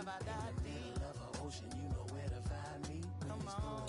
Ocean, you know where to find me. Come on.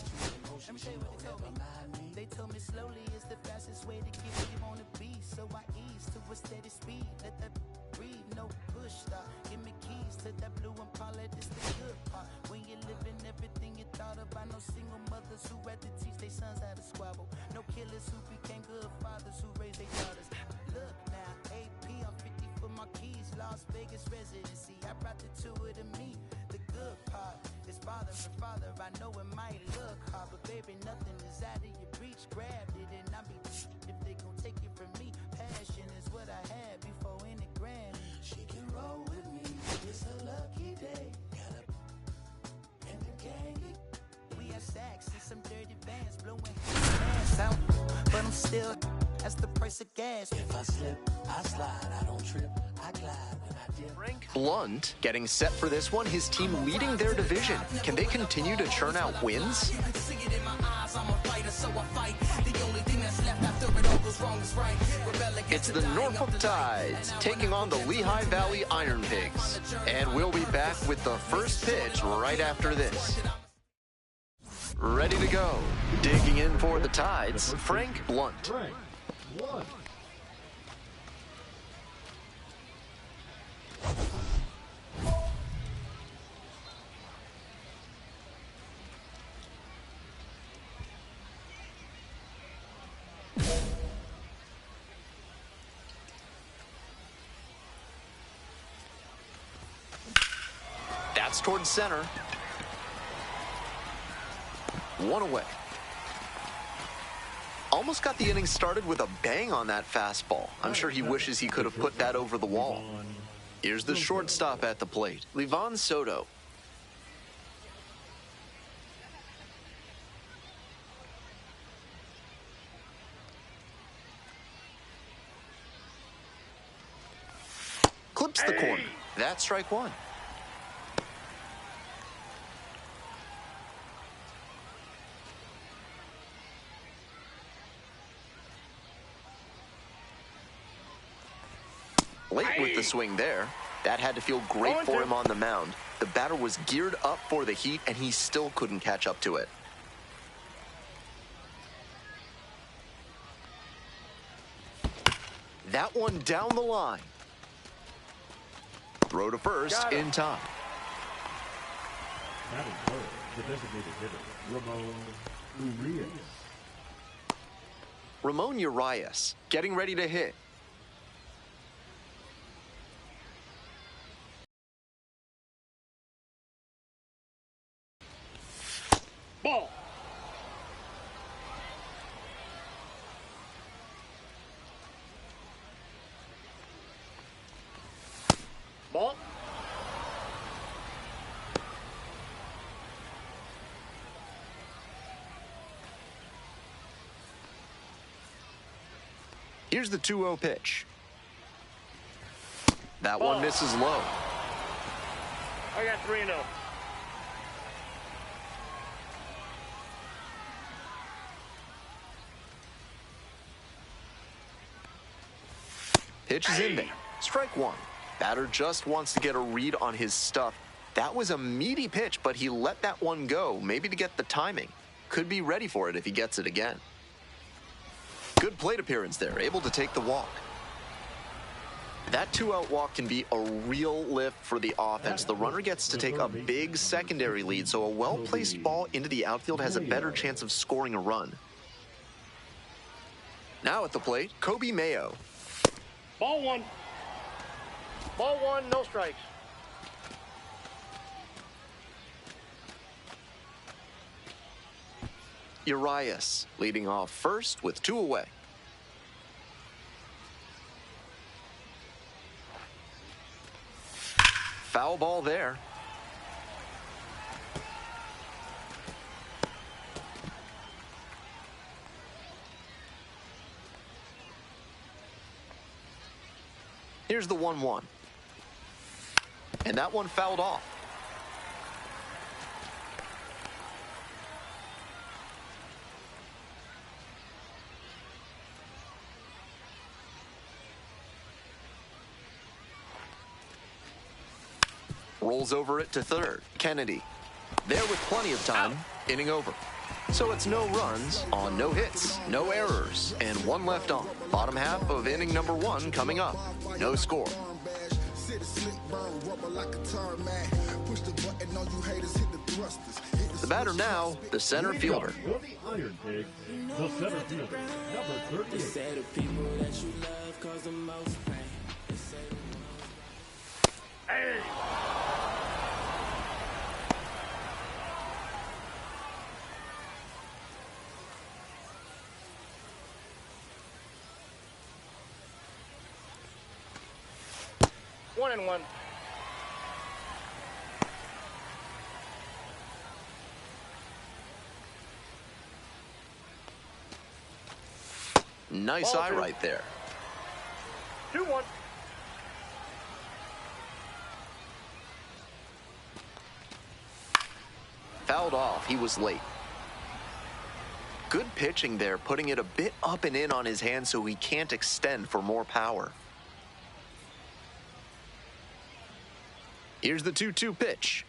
Let me tell you what they told me. They told me slowly is the fastest way to get where you wanna be. So I ease to a steady speed. Let that breathe, no push stop. Give me keys to that blue Impala. This the good part. When you're living everything you thought about. No single mothers who had to teach their sons how to squabble. No killers who became good fathers who raised their daughters. Look now, AP, I'm 50 for my keys. Las Vegas residency. I brought the two of them me. The good part is father and father. I know it might look hard, but baby, nothing is out of your reach. Grabbed it and I be if they gon' take it from me. Passion is what I had before any grand. She can roll with me. It's a lucky day. Got up and the gang. We have sacks and some dirty vans blowing ass out, but I'm still. That's the price of gas. If I slip, I slide. I don't trip. I glide when I dip. Frank Blunt getting set for this one. His team leading their division. Can they continue to churn out wins? It's the Norfolk Tides taking on the Lehigh Valley Ironpigs. And we'll be back with the first pitch right after this. Ready to go. Digging in for the Tides, Frank Blunt. That's towards center. One away. Almost got the inning started with a bang on that fastball. I'm sure he wishes he could have put that over the wall. Here's the shortstop at the plate, Livan Soto. Clips the corner. That's strike one. Late with the swing there. That had to feel great for him on the mound. The batter was geared up for the heat, and he still couldn't catch up to it. That one down the line. Throw to first in time. The designated hitter, Ramon Urias. Ramon Urias getting ready to hit. Ball. Ball. Here's the 2-0 pitch. That one misses low. I got 3-0. Pitch is in there. Strike one. Batter just wants to get a read on his stuff. That was a meaty pitch, but he let that one go, maybe to get the timing. Could be ready for it if he gets it again. Good plate appearance there, able to take the walk. That 2-out walk can be a real lift for the offense. The runner gets to take a big secondary lead, so a well-placed ball into the outfield has a better chance of scoring a run. Now at the plate, Kobe Mayo. Ball one. Ball one, no strikes. Urias leading off first with 2 away. Foul ball there. Here's the 1-1. And that one fouled off. rolls over it to third. Kennedy. There with plenty of time, inning over. So it's no runs on no hits, no errors, and one left on. Bottom half of inning number 1 coming up. No score. The batter now, the center fielder. For the Ironpigs, the center fielder, number 38. Hey! One and one. Nice Ball eye two. right there. 2-1. Fouled off, he was late. Good pitching there, putting it a bit up and in on his hand so he can't extend for more power. Here's the 2-2 pitch.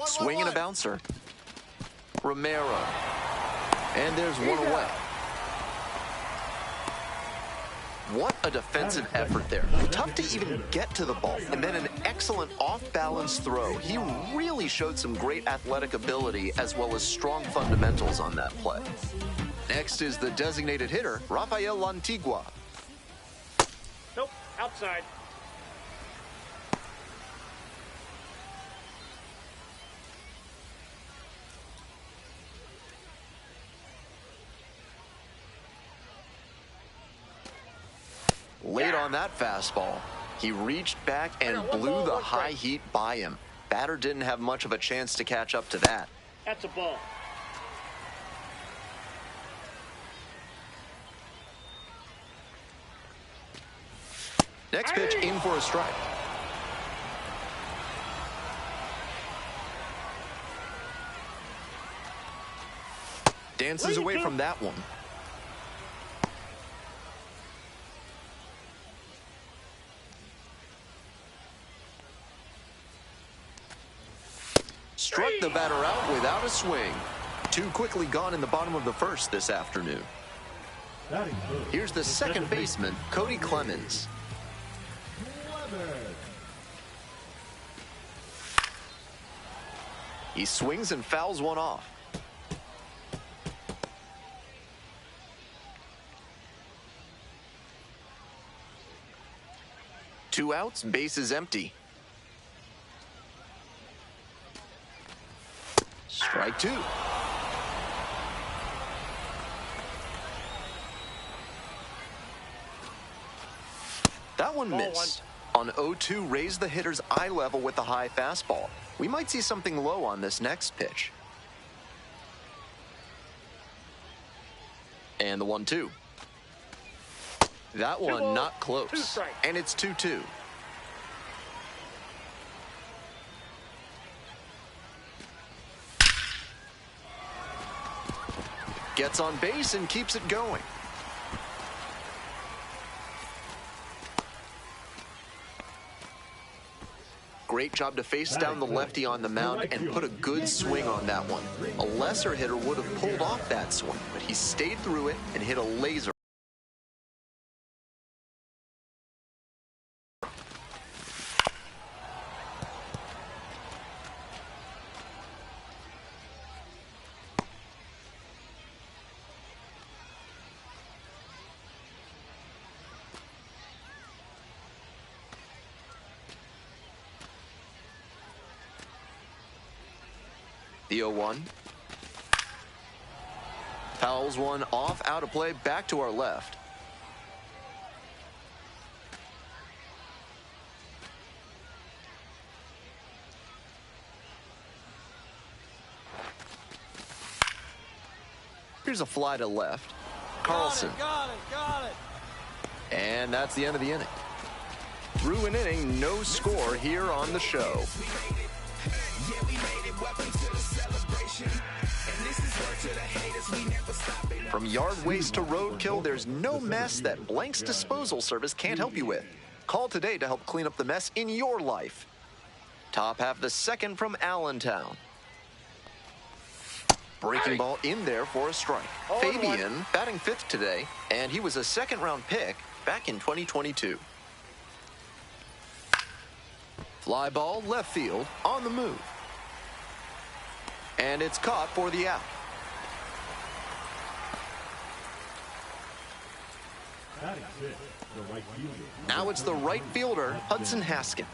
Swing and a bouncer. Romero. And there's one away. What a defensive effort there. Tough to even get to the ball. And then an excellent off-balance throw. He really showed some great athletic ability as well as strong fundamentals on that play. Next is the designated hitter, Rafael Antigua. Nope, outside. Late on that fastball. He reached back and blew the high heat by him. Batter didn't have much of a chance to catch up to that. That's a ball. Next pitch in for a strike. Dances away from that one. Struck the batter out without a swing. Too quickly gone in the bottom of the first this afternoon. Here's the second baseman, Cody Clemens. He swings and fouls one off. Two outs, bases empty. Strike two. That one missed. On 0-2, raise the hitter's eye level with the high fastball. We might see something low on this next pitch. And the 1-2. That one not close. And it's 2-2. Gets on base and keeps it going. Great job to face down the lefty on the mound and put a good swing on that one. A lesser hitter would have pulled off that swing, but he stayed through it and hit a laser. The 0-1. Fouls one off, out of play, back to our left. Here's a fly to left. Carlson. Got it. And that's the end of the inning. Through an inning, no score here on the show. From yard waste to roadkill, there's no mess that Blank's disposal service can't help you with. Call today to help clean up the mess in your life. Top half of the second from Allentown. Breaking ball in there for a strike. Fabian batting 5th today, and he was a second-round pick back in 2022. Fly ball left field on the move. And it's caught for the out. Now it's the right fielder, Hudson Haskin.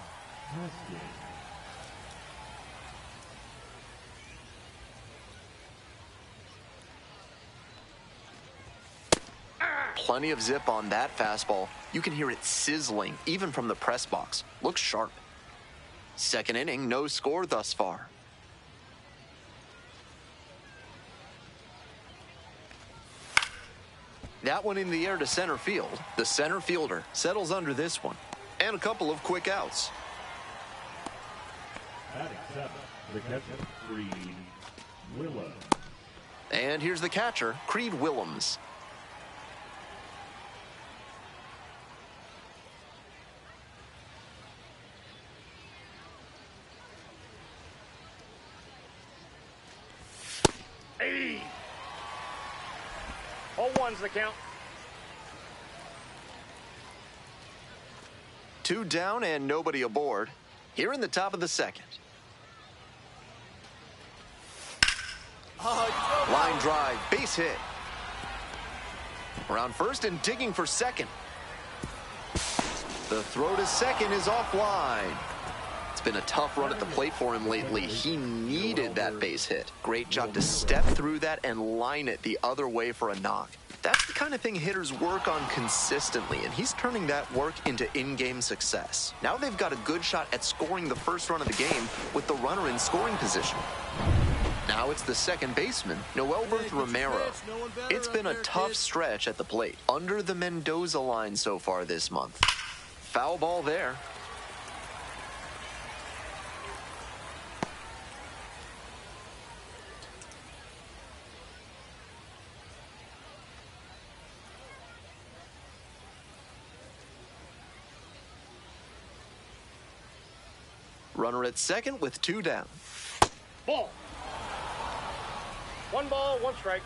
Plenty of zip on that fastball. You can hear it sizzling, even from the press box. Looks sharp. Second inning, no score thus far. That one in the air to center field. The center fielder settles under this one. And a couple of quick outs. The catcher, Creed Willems. And here's the catcher, Creed Willems. Hey! 0-1's the count. 2 down and nobody aboard. Here in the top of the second. Line drive, base hit. Around first and digging for second. The throw to second is offline. It's been a tough run at the plate for him lately. He needed that base hit. Great job to step through that and line it the other way for a knock. That's the kind of thing hitters work on consistently, and he's turning that work into in-game success. Now they've got a good shot at scoring the first run of the game with the runner in scoring position. Now it's the second baseman, Noelberth Romero. It's been a tough stretch at the plate, under the Mendoza line so far this month. Foul ball there. Runner at second with 2 down. Ball. 1 ball, 1 strike.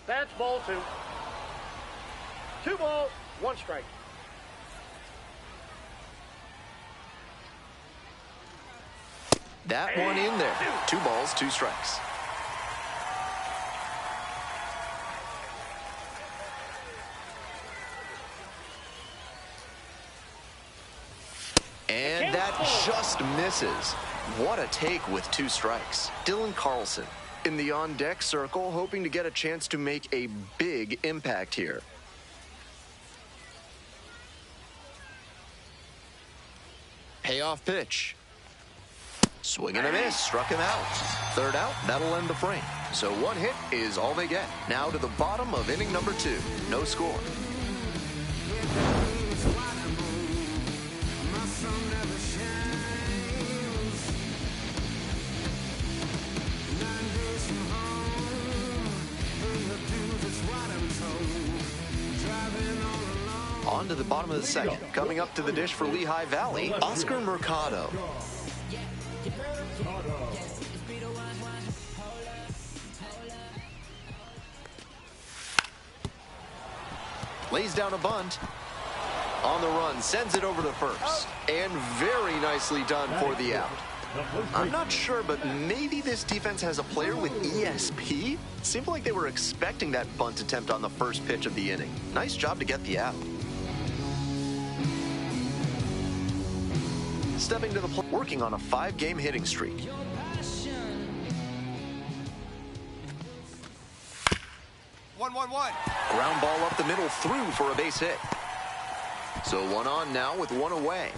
That's ball 2. 2 balls, 1 strike. That one in there. 2 balls, 2 strikes. And that just misses. What a take with 2 strikes. Dylan Carlson in the on-deck circle, hoping to get a chance to make a big impact here. Payoff pitch. Swing and a miss, struck him out. 3rd out, that'll end the frame. So 1 hit is all they get. Now to the bottom of inning number 2. No score. On to the bottom of the second. Coming up to the dish for Lehigh Valley, Oscar Mercado. Lays down a bunt. On the run, sends it over to first. And very nicely done for the out. I'm not sure, but maybe this defense has a player with ESP? Seemed like they were expecting that bunt attempt on the first pitch of the inning. Nice job to get the out. Stepping to the plate, working on a 5-game hitting streak. One. Ground ball up the middle, through for a base hit. So 1 on now with 1 away.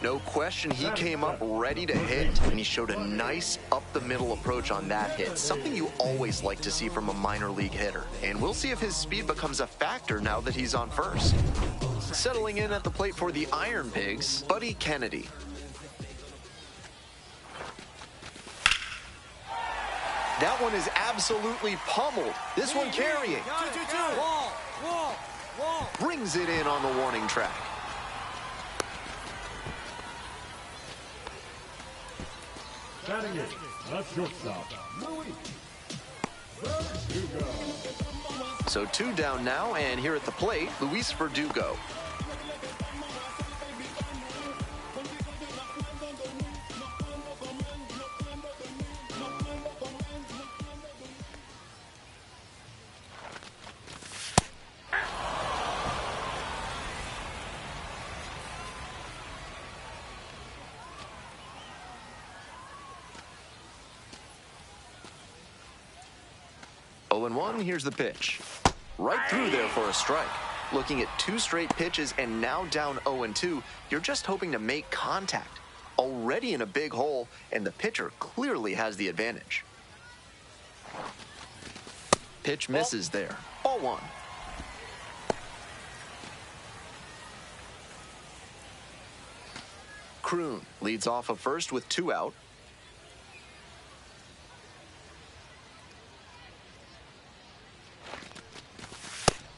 No question, he came up ready to hit, and he showed a nice up-the-middle approach on that hit, something you always like to see from a minor league hitter. And we'll see if his speed becomes a factor now that he's on first. Settling in at the plate for the Ironpigs, Buddy Kennedy. That one is absolutely pummeled. This one carrying. Wall. Brings it in on the warning track. Batting it, the shortstop, Louis. Verdugo. So 2 down now, and here at the plate, Luis Verdugo. Oh, and 1, here's the pitch. Right through there for a strike. Looking at 2 straight pitches and now down 0-2, you're just hoping to make contact. Already in a big hole, and the pitcher clearly has the advantage. Pitch misses there. Ball 1. Kroon leads off of first with 2 out.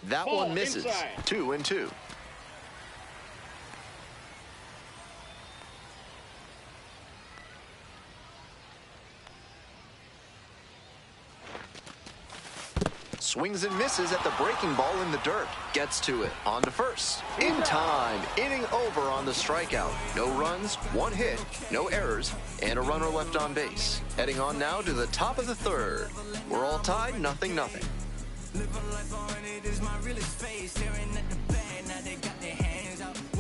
That Ball one misses. inside. 2-2. Swings and misses at the breaking ball in the dirt. Gets to it. On to first. In time. Inning over on the strikeout. No runs, 1 hit, no errors, and a runner left on base. Heading on now to the top of the 3rd. We're all tied, 0-0.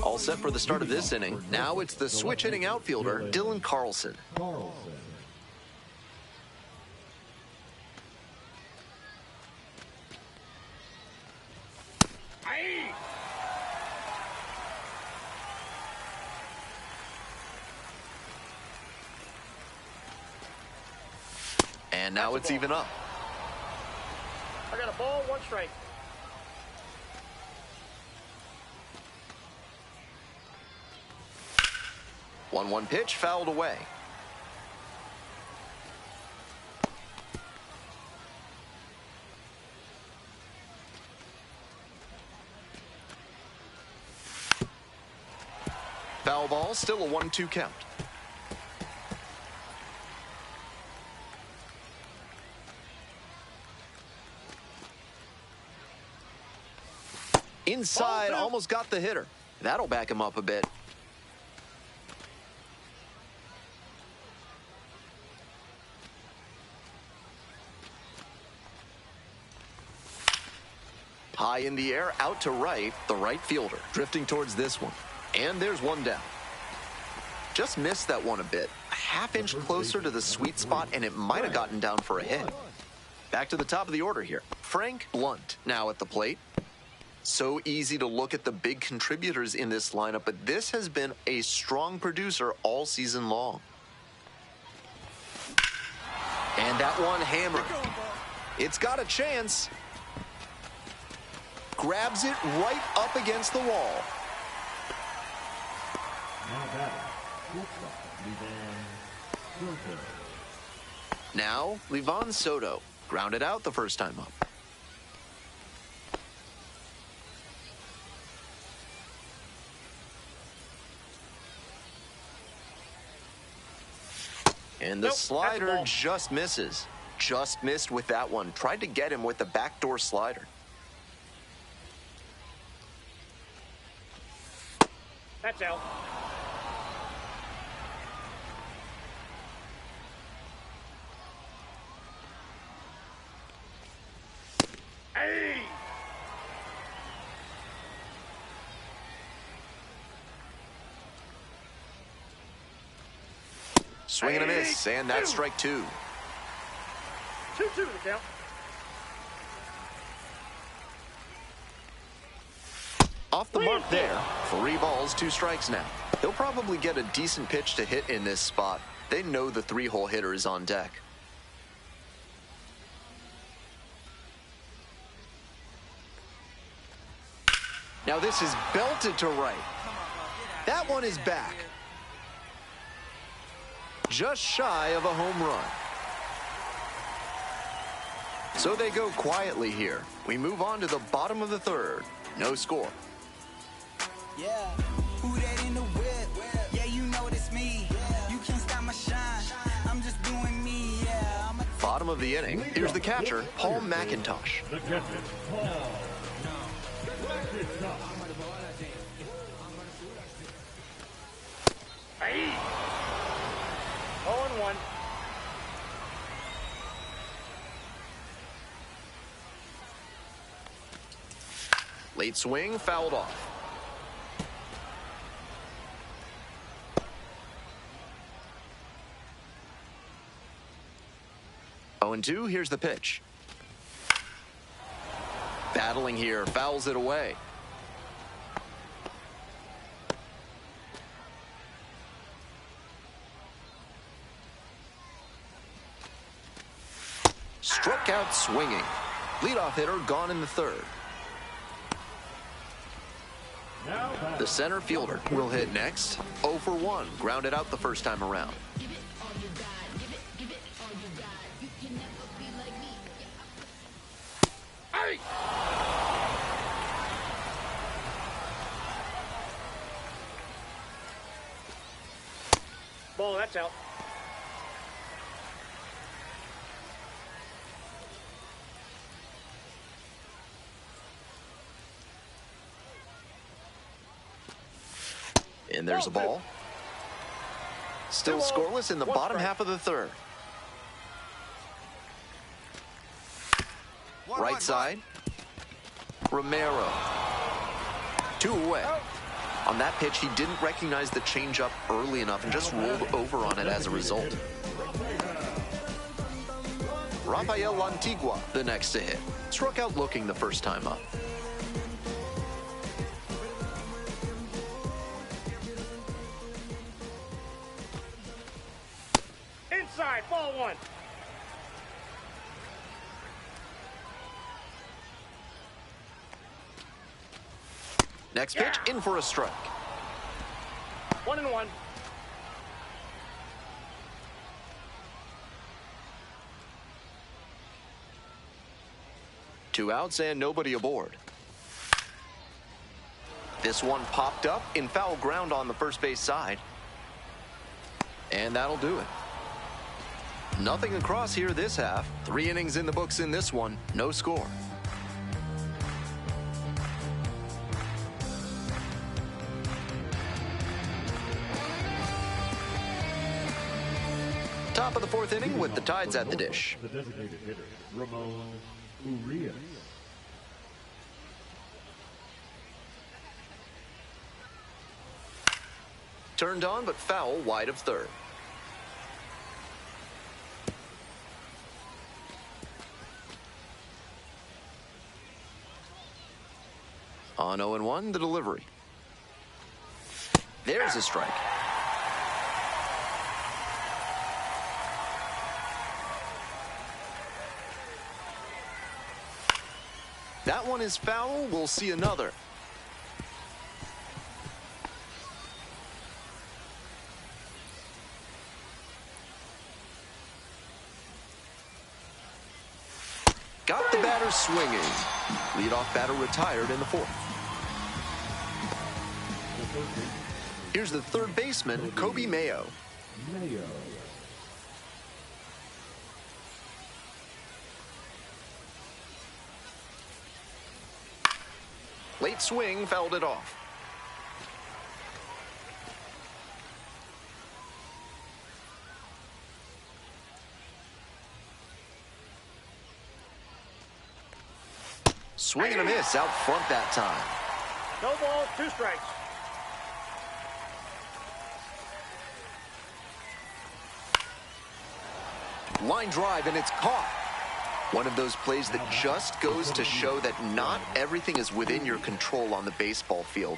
All set for the start of this inning. Now it's the switch-hitting outfielder, Dylan Carlson. And now it's even up. I got a ball, 1 strike. One pitch fouled away. Foul ball, still a 1-2 count. Inside, almost got the hitter. That'll back him up a bit. High in the air, out to right, the right fielder, drifting towards this one. And there's 1 down. Just missed that one a bit. A half-inch closer to the sweet spot, and it might have gotten down for a hit. Back to the top of the order here. Frank Blunt now at the plate. So easy to look at the big contributors in this lineup, but this has been a strong producer all season long. And that one hammered. It's got a chance. Grabs it right up against the wall. Now batting, shortstop, Livan Soto. Now, Livan Soto. Grounded out the first time up. And the slider just misses. Just missed with that one. Tried to get him with the backdoor slider. That's out. Hey! Swing and a miss, and that's strike 2. 2-2 to the count. Off the mark there. 3 balls, 2 strikes now. They'll probably get a decent pitch to hit in this spot. They know the 3-hole hitter is on deck. Now this is belted to right. That one is back. Just shy of a home run. So they go quietly here. We move on to the bottom of the third. No score. Yeah, who that in the whip? Yeah, you know it's me. You can't stop my shine. I'm just doing me. Yeah, I'm a Bottom of the inning. Here's the catcher, Paul McIntosh. The catcher, Paul McIntosh. Hey! 0-1. Late swing, fouled off. Oh, and 2, here's the pitch. Battling here, fouls it away. Struck out swinging. Leadoff hitter gone in the third. The center fielder will hit next. 0 for 1, grounded out the first time around. Hey! Ball, that's out. And there's a ball. Still scoreless in the bottom half of the third. Right side. Romero. 2 away. On that pitch, he didn't recognize the changeup early enough and just rolled over on it as a result. Rafael Antigua, the next to hit. Struck out looking the first time up. Inside, ball 1. Next pitch, in for a strike. 1-1. Two outs and nobody aboard. This one popped up in foul ground on the first base side. And that'll do it. Nothing across here this half. 3 innings in the books in this one. No score. Top of the 4th inning with the Tides at the dish. The designated hitter, Ramon Urias. Turned on but foul wide of third. On 0-1, the delivery. There's a strike. That one is foul. We'll see another. Got the batter swinging. Leadoff batter retired in the 4th. Here's the third baseman, Kobe Mayo. Late swing, fouled it off. Swing and a miss out front that time. No ball, 2 strikes. Line drive, and it's caught. One of those plays that just goes to show that not everything is within your control on the baseball field.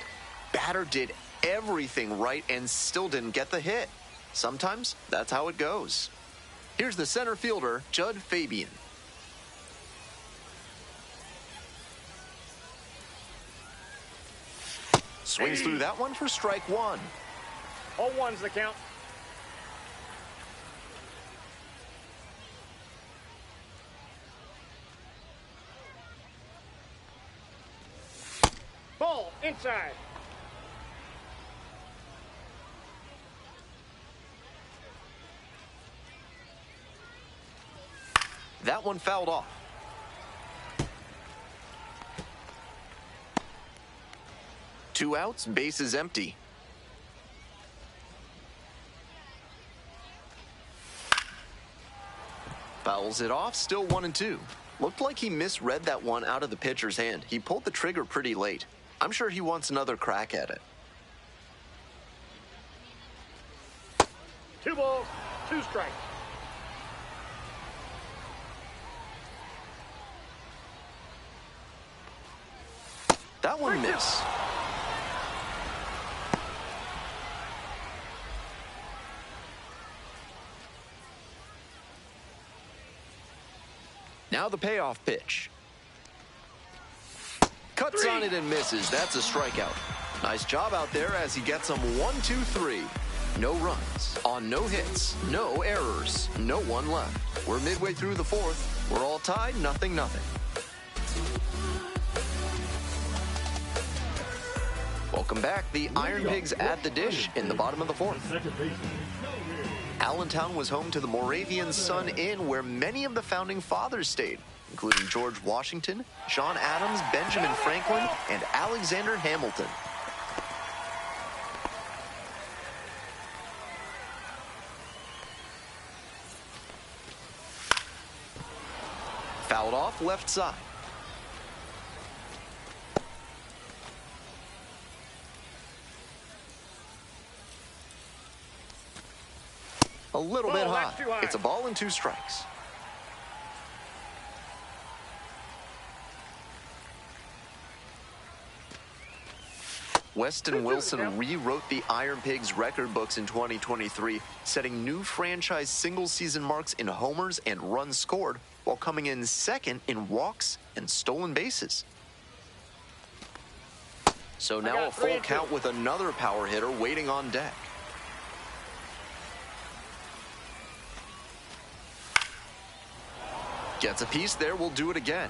Batter did everything right and still didn't get the hit. Sometimes that's how it goes. Here's the center fielder, Judd Fabian. Swings through that one for strike 1. 0-1's the count. Inside. That one fouled off. Two outs, bases empty. Fouls it off, still 1-2. Looked like he misread that one out of the pitcher's hand. He pulled the trigger pretty late. I'm sure he wants another crack at it. 2 balls, 2 strikes. That one missed. Now the payoff pitch. Cuts on it and misses. That's a strikeout. Nice job out there as he gets them 1, 2, 3. No runs on no hits, no errors, no one left. We're midway through the fourth. We're all tied, 0-0. Welcome back. The Ironpigs at the dish in the bottom of the fourth. Allentown was home to the Moravian Sun Inn, where many of the founding fathers stayed, including George Washington, John Adams, Benjamin Franklin, and Alexander Hamilton. Fouled off left side. A little bit high. It's a ball and 2 strikes. Weston Wilson rewrote the Ironpigs record books in 2023, setting new franchise single-season marks in homers and runs scored, while coming in second in walks and stolen bases. So now a full count with another power hitter waiting on deck. Gets a piece there, will do it again.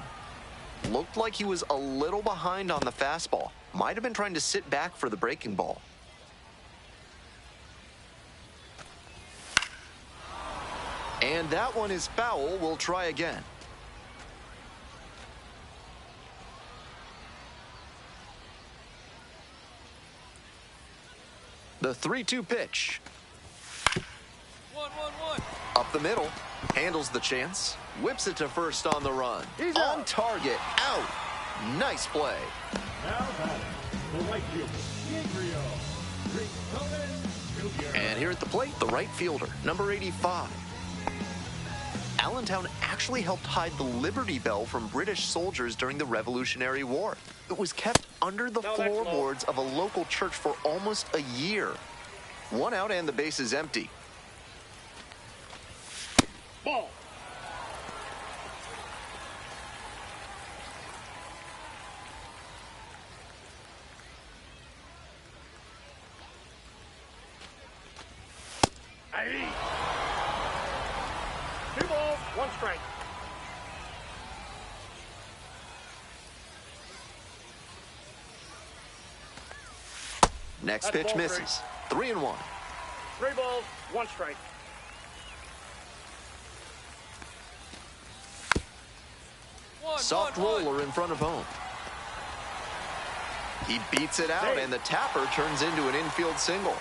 Looked like he was a little behind on the fastball. Might have been trying to sit back for the breaking ball. And that one is foul. We'll try again. The 3-2 pitch. 1-1-1. Up the middle. Handles the chance. Whips it to first on the run. He's on target. Out. Nice play. Now batting, the right fielder, Gabriel. And here at the plate, the right fielder, number 85. Allentown actually helped hide the Liberty Bell from British soldiers during the Revolutionary War. It was kept under the floorboards of a local church for almost a year. 1 out and the base is empty. Ball. Aye. 2 balls, 1 strike. Next pitch misses. 3-1. 3 balls, 1 strike. Soft roller in front of home. He beats it out, and the tapper turns into an infield single.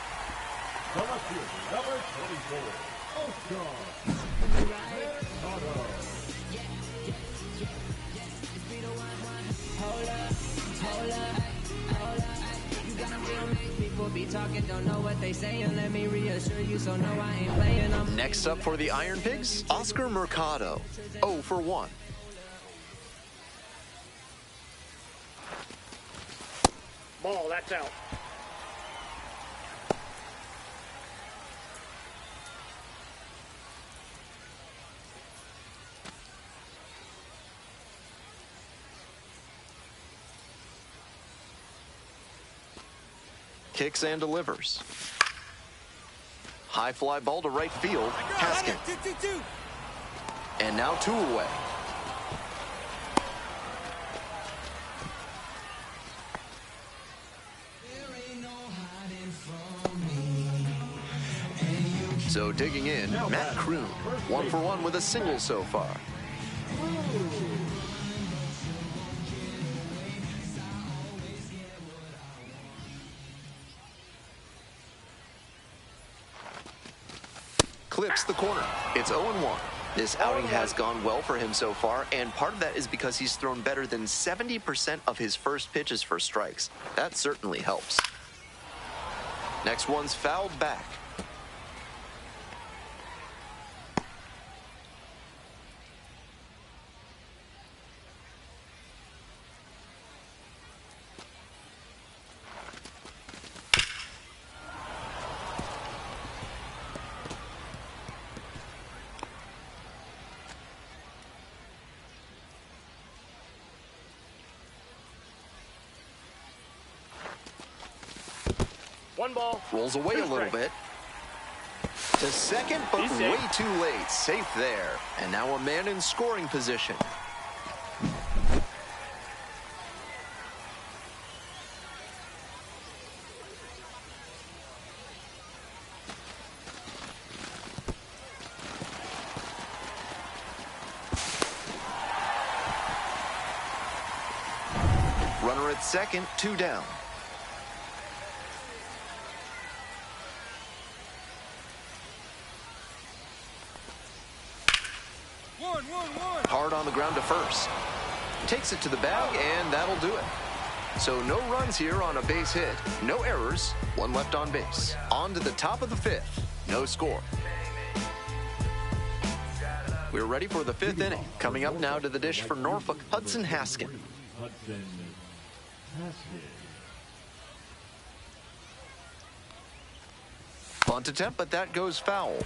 The left fielder, number 24, Oscar. Next up for the Ironpigs, Oscar Mercado, 0 for 1. Ball, that's out. Kicks and delivers. High fly ball to right field. Haskin. And now 2 away. So digging in, Matt Kroon, 1 for 1 with a single so far. Clips the corner. It's 0-1. This outing has gone well for him so far, and part of that is because he's thrown better than 70% of his first pitches for strikes. That certainly helps. Next one's fouled back. One ball. Rolls away a little bit. To second, but way too late. Safe there. And now a man in scoring position. Runner at second, 2 down. Hard on the ground to first. Takes it to the bag, and that'll do it. So no runs here on a base hit. No errors. 1 left on base. On to the top of the 5th. No score. We're ready for the 5th inning. Coming up now to the dish for Norfolk, Hudson Haskin. Bunt attempt, but that goes foul.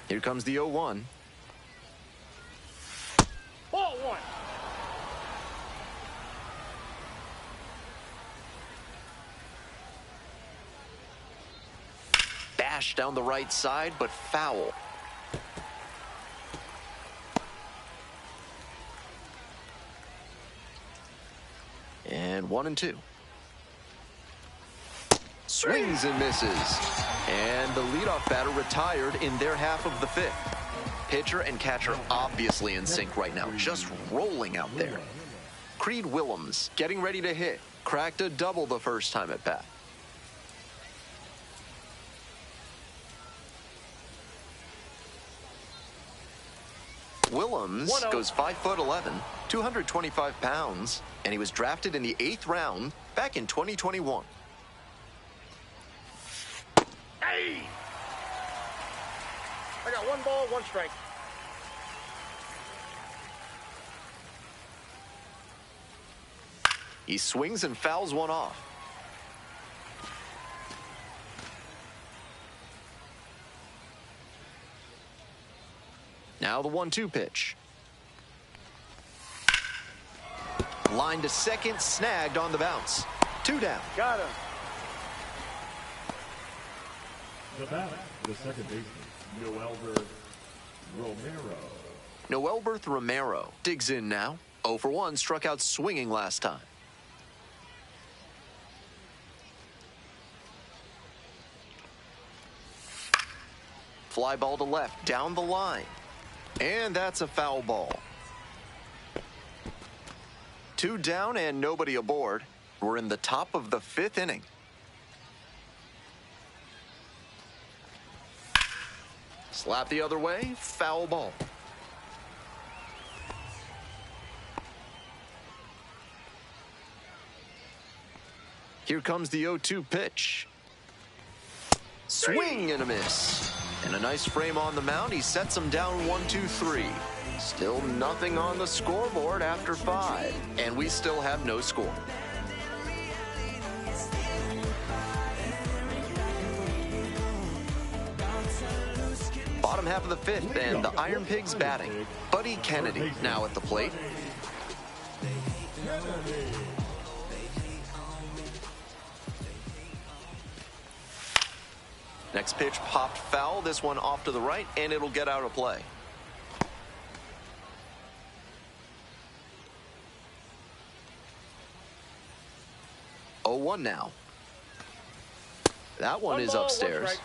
Here comes the 0-1. Ball 1. Bash down the right side, but foul. And 1-2. Swings and misses. And the leadoff batter retired in their half of the 5th. Pitcher and catcher obviously in sync right now, just rolling out there. Creed Willems getting ready to hit. Cracked a double the first time at bat. Willems goes 5'11", 225 pounds, and he was drafted in the 8th round back in 2021. Hey! I got 1 ball, 1 strike. He swings and fouls one off. Now the 1-2 pitch. Line to second, snagged on the bounce. 2 down. Got him. The batter, the second baseman, Noelberth Romero digs in now. 0 for 1, struck out swinging last time. Fly ball to left, down the line. And that's a foul ball. 2 down and nobody aboard. We're in the top of the 5th inning. Slap the other way, foul ball. Here comes the 0-2 pitch. Swing and a miss. And a nice frame on the mound. He sets him down 1-2-3. Still nothing on the scoreboard after 5. And we still have no score. Bottom half of the 5th, and the Ironpigs batting. Buddy Kennedy now at the plate. Next pitch popped foul. This one off to the right, and it'll get out of play. Oh, 0-1 now. That one is ball, upstairs. 1 strike.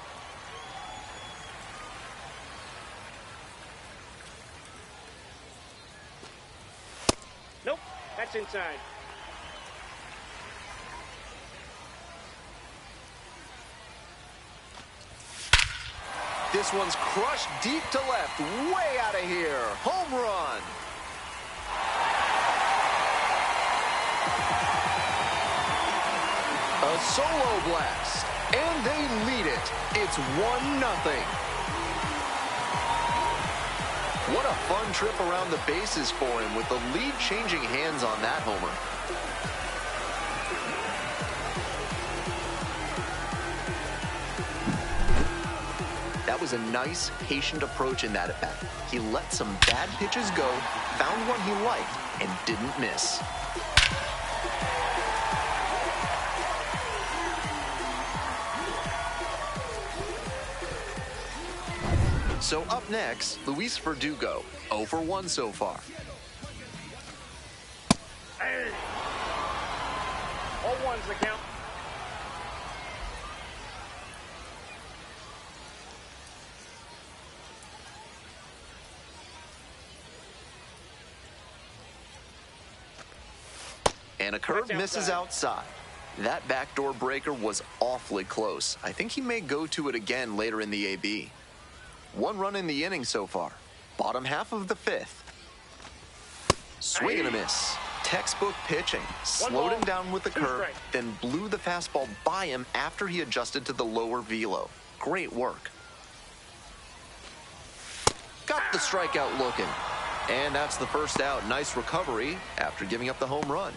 Nope, that's inside. This one's crushed deep to left, way out of here. Home run. A solo blast, and they lead it. It's 1-0. What a fun trip around the bases for him with the lead changing hands on that homer. That was a nice, patient approach in that at-bat. He let some bad pitches go, found one he liked, and didn't miss. So up next, Luis Verdugo, 0 for 1 so far. Hey. All ones the count. And a curve misses outside. That backdoor breaker was awfully close. I think he may go to it again later in the AB. 1 run in the inning so far. Bottom half of the 5th. Swing and a miss. Textbook pitching. Slowed him down with the curve, then blew the fastball by him after he adjusted to the lower velo. Great work. Got the strikeout looking. And that's the first out. Nice recovery after giving up the home run.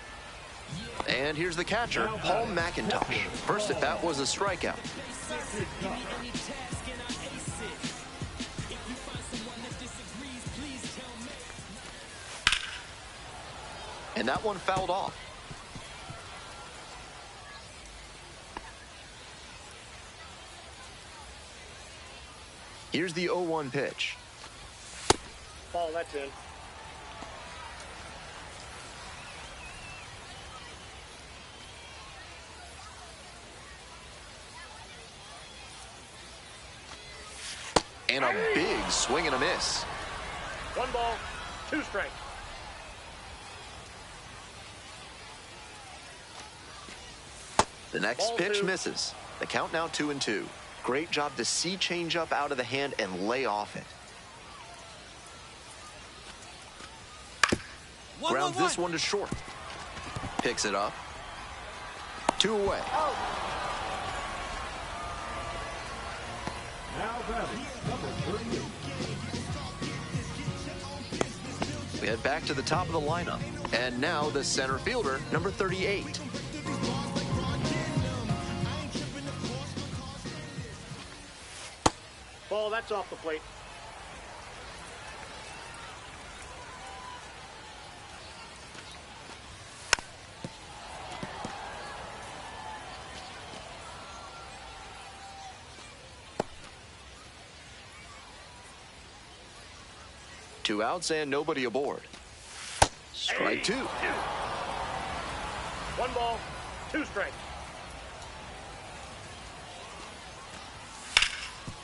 And here's the catcher, Paul McIntosh. First at bat was a strikeout. And that one fouled off. Here's the 0-1 pitch. Ball, that's in. And a big swing and a miss. 1 ball, 2 strikes. The next Ball pitch 2. misses. The count now 2-2. Great job to see changeup out of the hand and lay off it. Grounds this one to short. Picks it up. 2 away. Now batting, number 38. We head back to the top of the lineup. And now the center fielder, number 38. Ball, that's off the plate. Two outs and nobody aboard. Strike 2. 1 ball, 2 strikes.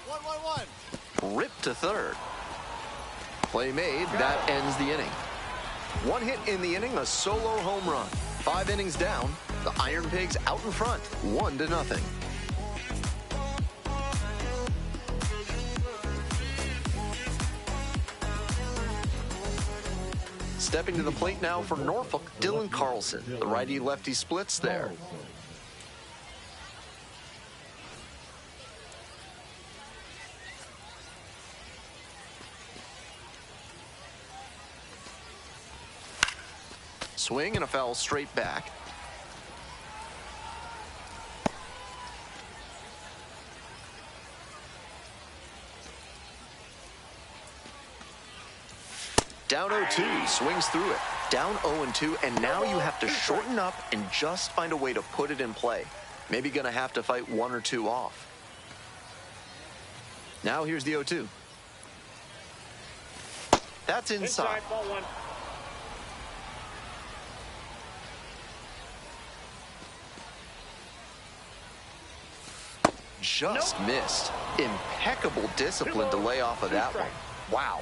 1-1-1. Ripped to third. Play made. That ends the inning. 1 hit in the inning, a solo home run. 5 innings down. The Ironpigs out in front, 1-0. Stepping to the plate now for Norfolk, Dylan Carlson. The righty-lefty splits there. Swing and a foul straight back. Down 0-2, swings through it. Down 0-2, and now you have to shorten up and just find a way to put it in play. Maybe gonna have to fight 1 or 2 off. Now here's the 0-2. That's inside. Ball 1. just missed. Impeccable discipline to lay off of that one. Wow.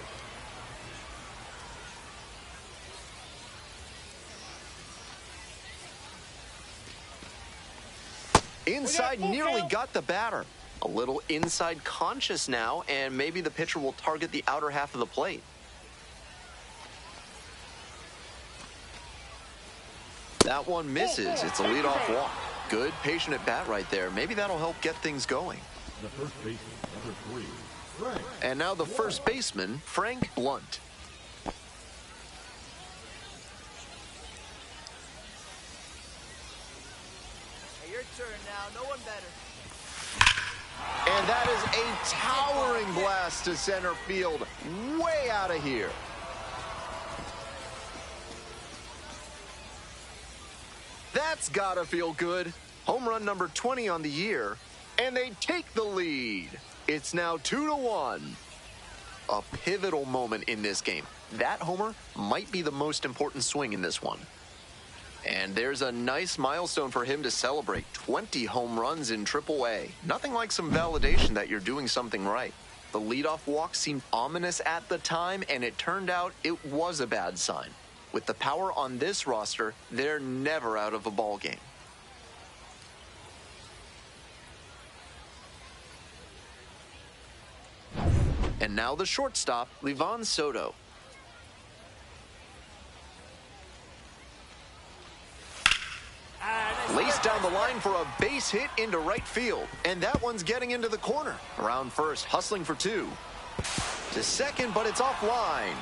Inside nearly got the batter. A little inside conscious now, and maybe the pitcher will target the outer half of the plate. That one misses. It's a leadoff walk. Good patient at bat right there. Maybe that'll help get things going. The first baseman, number 3, Frank. And now the first baseman, Frank Blunt. Hey, your turn now. No one better. And that is a towering blast to center field. Way out of here. That's gotta feel good. Home run number 20 on the year, and they take the lead. It's now 2-1. A pivotal moment in this game. That homer might be the most important swing in this one. And there's a nice milestone for him to celebrate. 20 home runs in AAA. Nothing like some validation that you're doing something right. The leadoff walk seemed ominous at the time, and it turned out it was a bad sign. With the power on this roster, they're never out of a ball game. And now the shortstop, Livan Soto. Laced down the line for a base hit into right field. And that one's getting into the corner. Around first, hustling for 2. To second, but it's offline.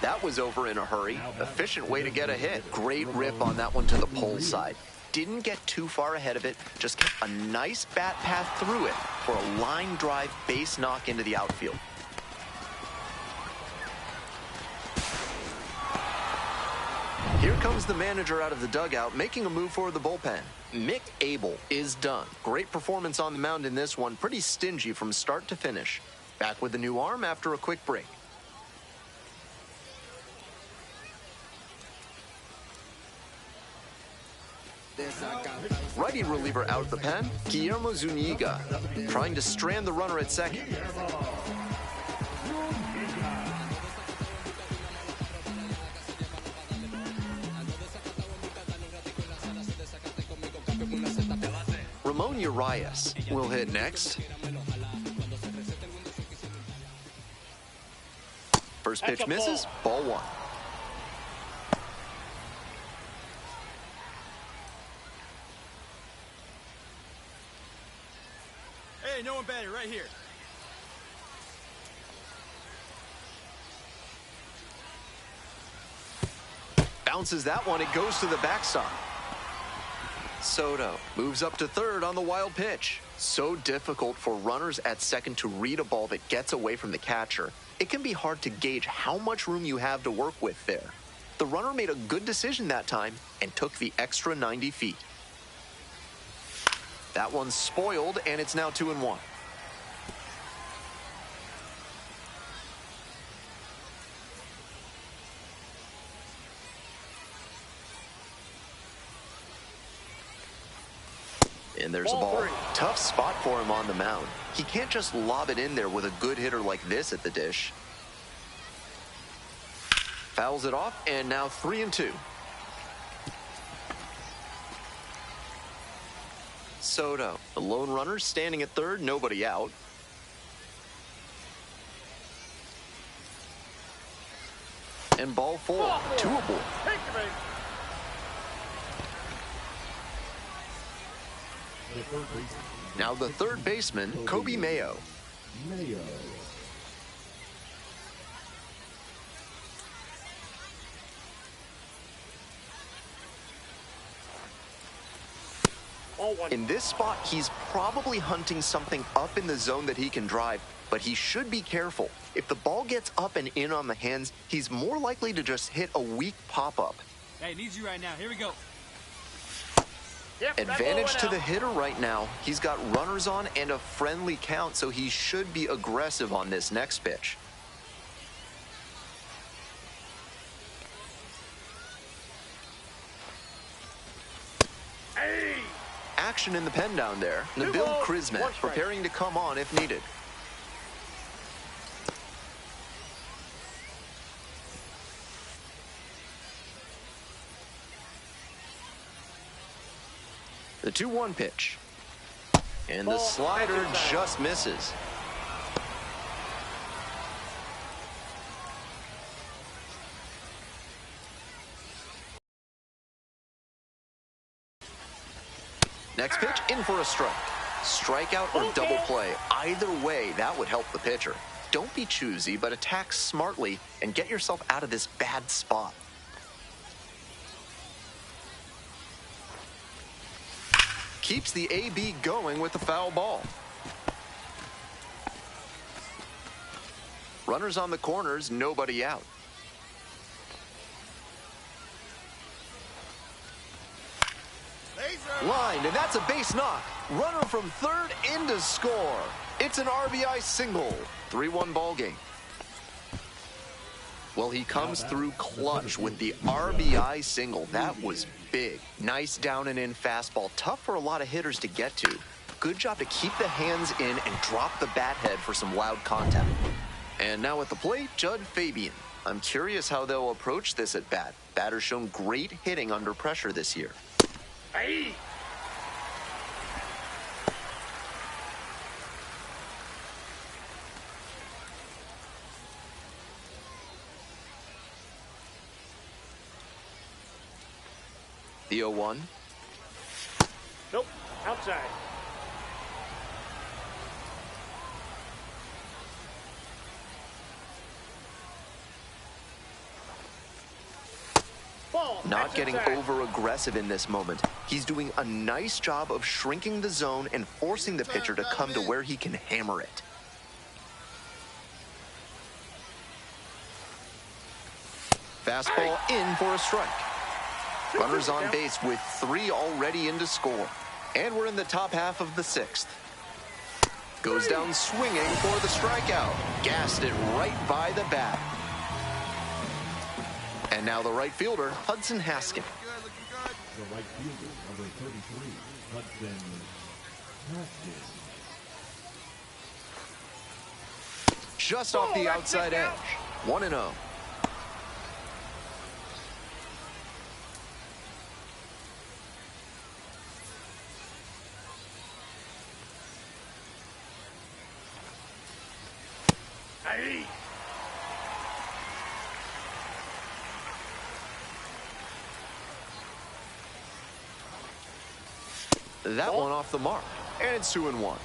That was over in a hurry. Efficient way to get a hit. Great rip on that one to the pole side. Didn't get too far ahead of it. Just kept a nice bat path through it for a line drive base knock into the outfield. Here comes the manager out of the dugout, making a move for the bullpen. Mick Abel is done. Great performance on the mound in this one. Pretty stingy from start to finish. Back with the new arm after a quick break. Righty reliever out of the pen, Guillermo Zuniga, trying to strand the runner at second. Ramon Urias will hit next. First pitch misses, ball 1. Hey, no one better, right here. Bounces that one, it goes to the backstop. Soto moves up to third on the wild pitch. So difficult for runners at second to read a ball that gets away from the catcher. It can be hard to gauge how much room you have to work with there. The runner made a good decision that time and took the extra 90 feet. That one's spoiled, and it's now 2-1. And there's a ball. Tough spot for him on the mound. He can't just lob it in there with a good hitter like this at the dish. Fouls it off, and now 3-2. Soto, the lone runner, standing at third, nobody out. And ball 4, 2 aboard. Now the third baseman, Kobe Mayo. In this spot, he's probably hunting something up in the zone that he can drive, but he should be careful. If the ball gets up and in on the hands, he's more likely to just hit a weak pop-up. Hey, needs you right now. Here we go. Yep, Advantage to the hitter right now. He's got runners on and a friendly count, so he should be aggressive on this next pitch. action in the pen down there. Nabil Krismet preparing to come on if needed. The 2-1 pitch. And the slider just misses. Next pitch, in for a strike. Strikeout or double play. Either way, that would help the pitcher. Don't be choosy, but attack smartly and get yourself out of this bad spot. Keeps the AB going with the foul ball. Runners on the corners, nobody out. Lined, and that's a base knock. Runner from third in to score. It's an RBI single. 3-1 ball game. Well, he comes through clutch with the RBI single. That was big. Nice down and in fastball. Tough for a lot of hitters to get to. Good job to keep the hands in and drop the bat head for some loud contact. And now at the plate, Judd Fabian. I'm curious how they'll approach this at bat. Batter's shown great hitting under pressure this year. Hey. The 0-1. Nope, outside. Ball. Not getting over aggressive in this moment. He's doing a nice job of shrinking the zone and forcing the pitcher to come to where he can hammer it. Fastball in for a strike. Runners on base with 3 already in to score. And we're in the top half of the 6th. Goes down swinging for the strikeout. Gassed it right by the bat. And now the right fielder, Hudson Haskin. The right fielder, number 33, Hudson Haskin. Just off the outside edge. 1-0. Hey. That one off the mark. And it's 2-1.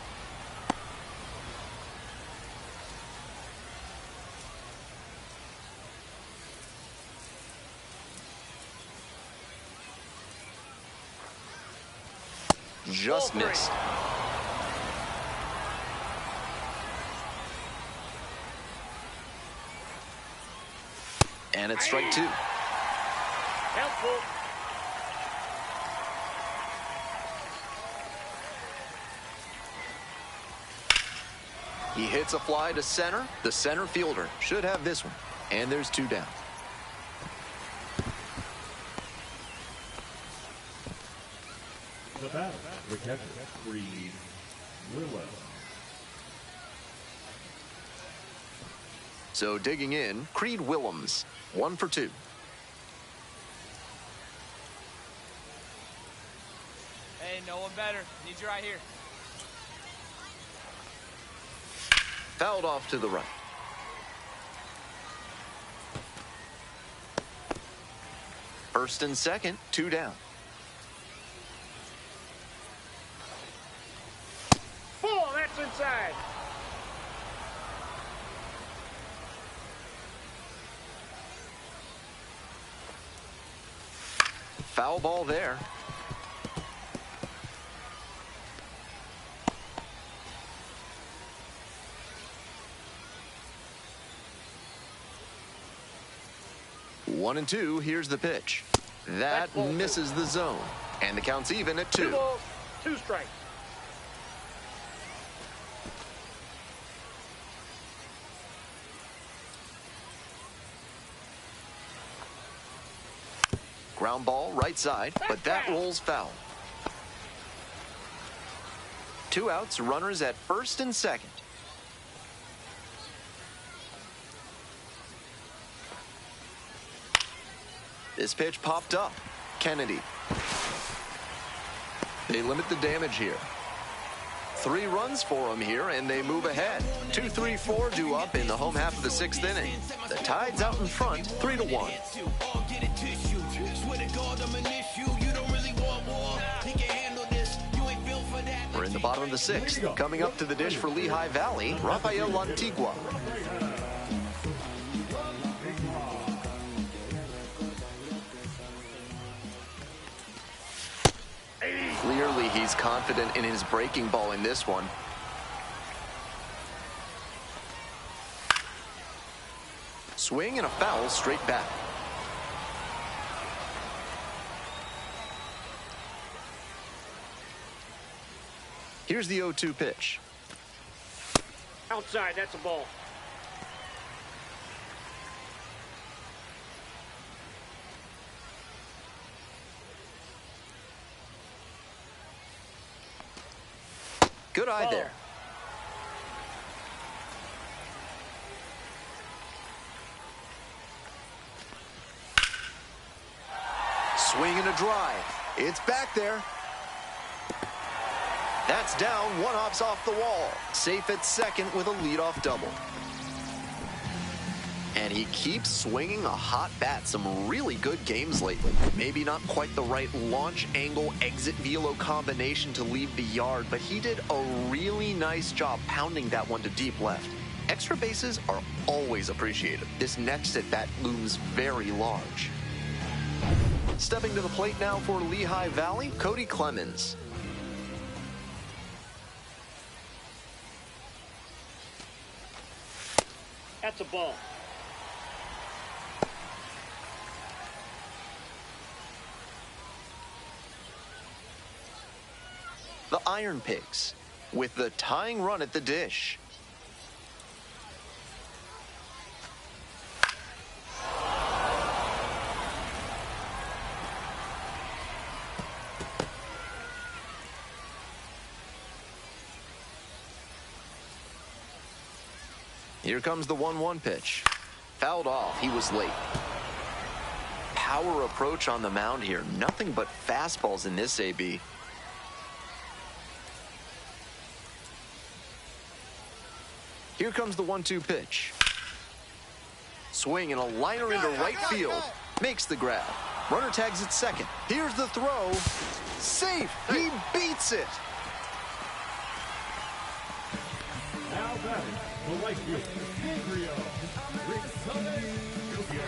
Just missed. And it's strike 2. Helpful. He hits a fly to center. The center fielder should have this one. And there's 2 down. The batter, the catcher, Creed Willis. So digging in, Creed Willems, 1 for 2. Hey, no one better. Need you right here. Fouled off to the right. First and second, 2 down. Ball, that's inside. Foul ball there. One and 2, here's the pitch. That misses the zone. And the count's even at 2. 2 balls, 2 strikes. Ground ball right side, but that rolls foul. 2 outs, runners at first and second. This pitch popped up. Kennedy. They limit the damage here. 3 runs for them here, and they move ahead. 2-3-4 due up in the home half of the 6th inning. The Tide's out in front, 3-1. We're in the bottom of the 6th. Coming up to the dish for Lehigh Valley, Rafael Antigua. Clearly, he's confident in his breaking ball in this one. Swing and a foul straight back. Here's the 0-2 pitch. Outside, that's a ball. Good eye there. Swing and a drive. It's back there. That's down, 1 hops off the wall. Safe at second with a leadoff double. And he keeps swinging a hot bat. Some really good games lately. Maybe not quite the right launch angle exit velo combination to leave the yard, but he did a really nice job pounding that one to deep left. Extra bases are always appreciated. This next at bat looms very large. Stepping to the plate now for Lehigh Valley, Cody Clemens. That's a ball. The Ironpigs with the tying run at the dish. Here comes the 1-1 pitch. Fouled off. He was late. Power approach on the mound here. Nothing but fastballs in this AB. Here comes the 1-2 pitch. Swing and a liner into right field. Makes the grab. Runner tags at second. Here's the throw. Safe. He beats it. Now batting, the right fielder,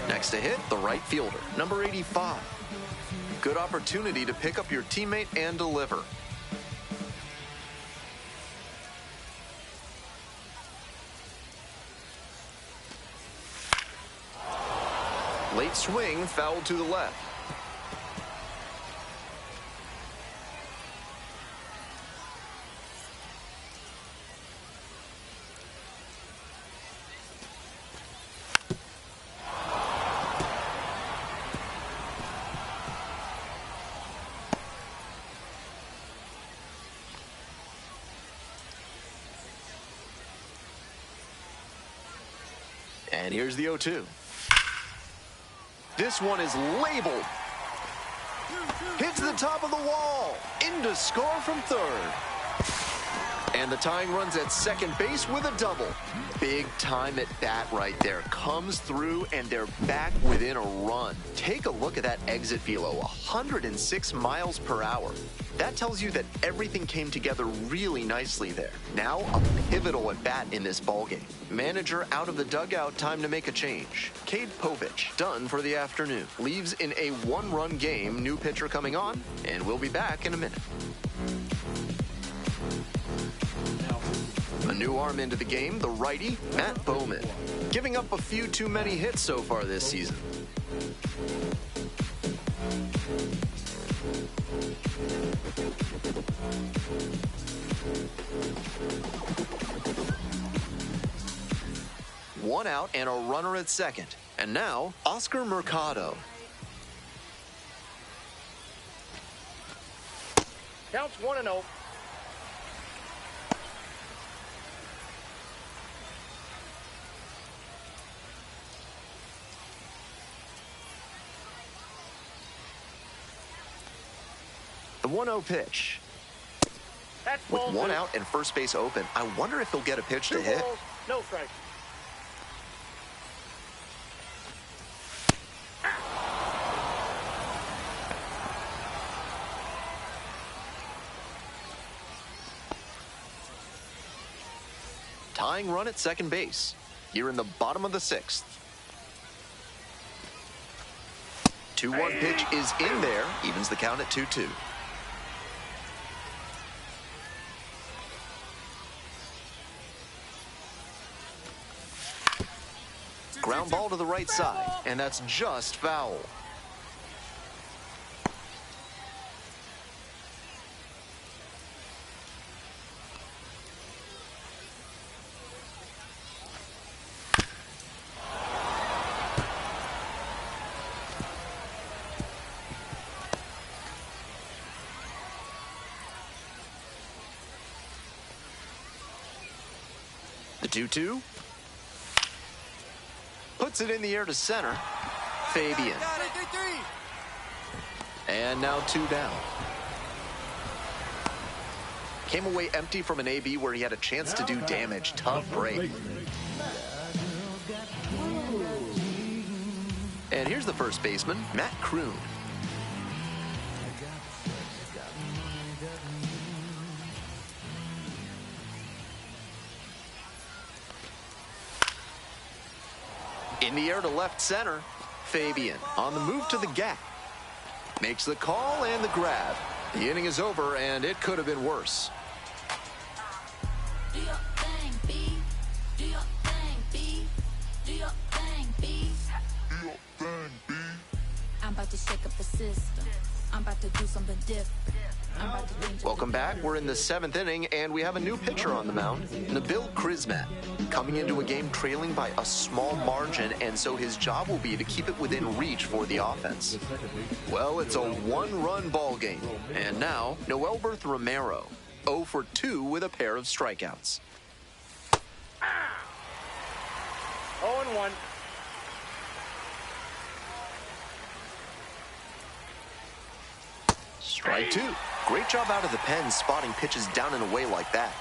Next to hit, the right fielder, number 85. Good opportunity to pick up your teammate and deliver. Late swing, fouled to the left. And here's the 0-2. This one is labeled. Hits the top of the wall. In to score from third. And the tying runs at second base with a double. Big time at bat right there. Comes through and they're back within a run. Take a look at that exit velo, 106 miles per hour. That tells you that everything came together really nicely there. Now a pivotal at bat in this ballgame. Manager out of the dugout, time to make a change. Cade Povich, done for the afternoon. Leaves in a 1-run game, new pitcher coming on, and we'll be back in a minute. A new arm into the game, the righty, Matt Bowman. Giving up a few too many hits so far this season. One out and a runner at second. And now, Oscar Mercado. Counts 1-0. The 1-0 pitch. That's With ball one two. out and first base open, I wonder if he'll get a pitch to 2 hit. balls, no strikes. Tying run at second base. Here in the bottom of the 6th. 2-1 pitch is in there. Evens the count at 2-2. Ground ball to the right side, and that's just foul. The 2-2. Puts it in the air to center. Fabian. And now 2 down. Came away empty from an AB where he had a chance to do damage. Tough break. And here's the first baseman, Matt Kroon. In the air to left center, Fabian on the move to the gap. Makes the call and the grab. The inning is over, and it could have been worse. Do your thing, B. Do your thing, B. Do your thing, B. Do your thing, B. I'm about to shake up the system. I'm about to do something different. Welcome back. We're in the 7th inning, and we have a new pitcher on the mound, Nabil Krismat, coming into a game trailing by a small margin, and so his job will be to keep it within reach for the offense. Well, it's a 1-run ball game, and now Noelberth Romero, 0 for 2 with a pair of strikeouts. 0-1. Strike 2. Great job out of the pen spotting pitches down and away like that.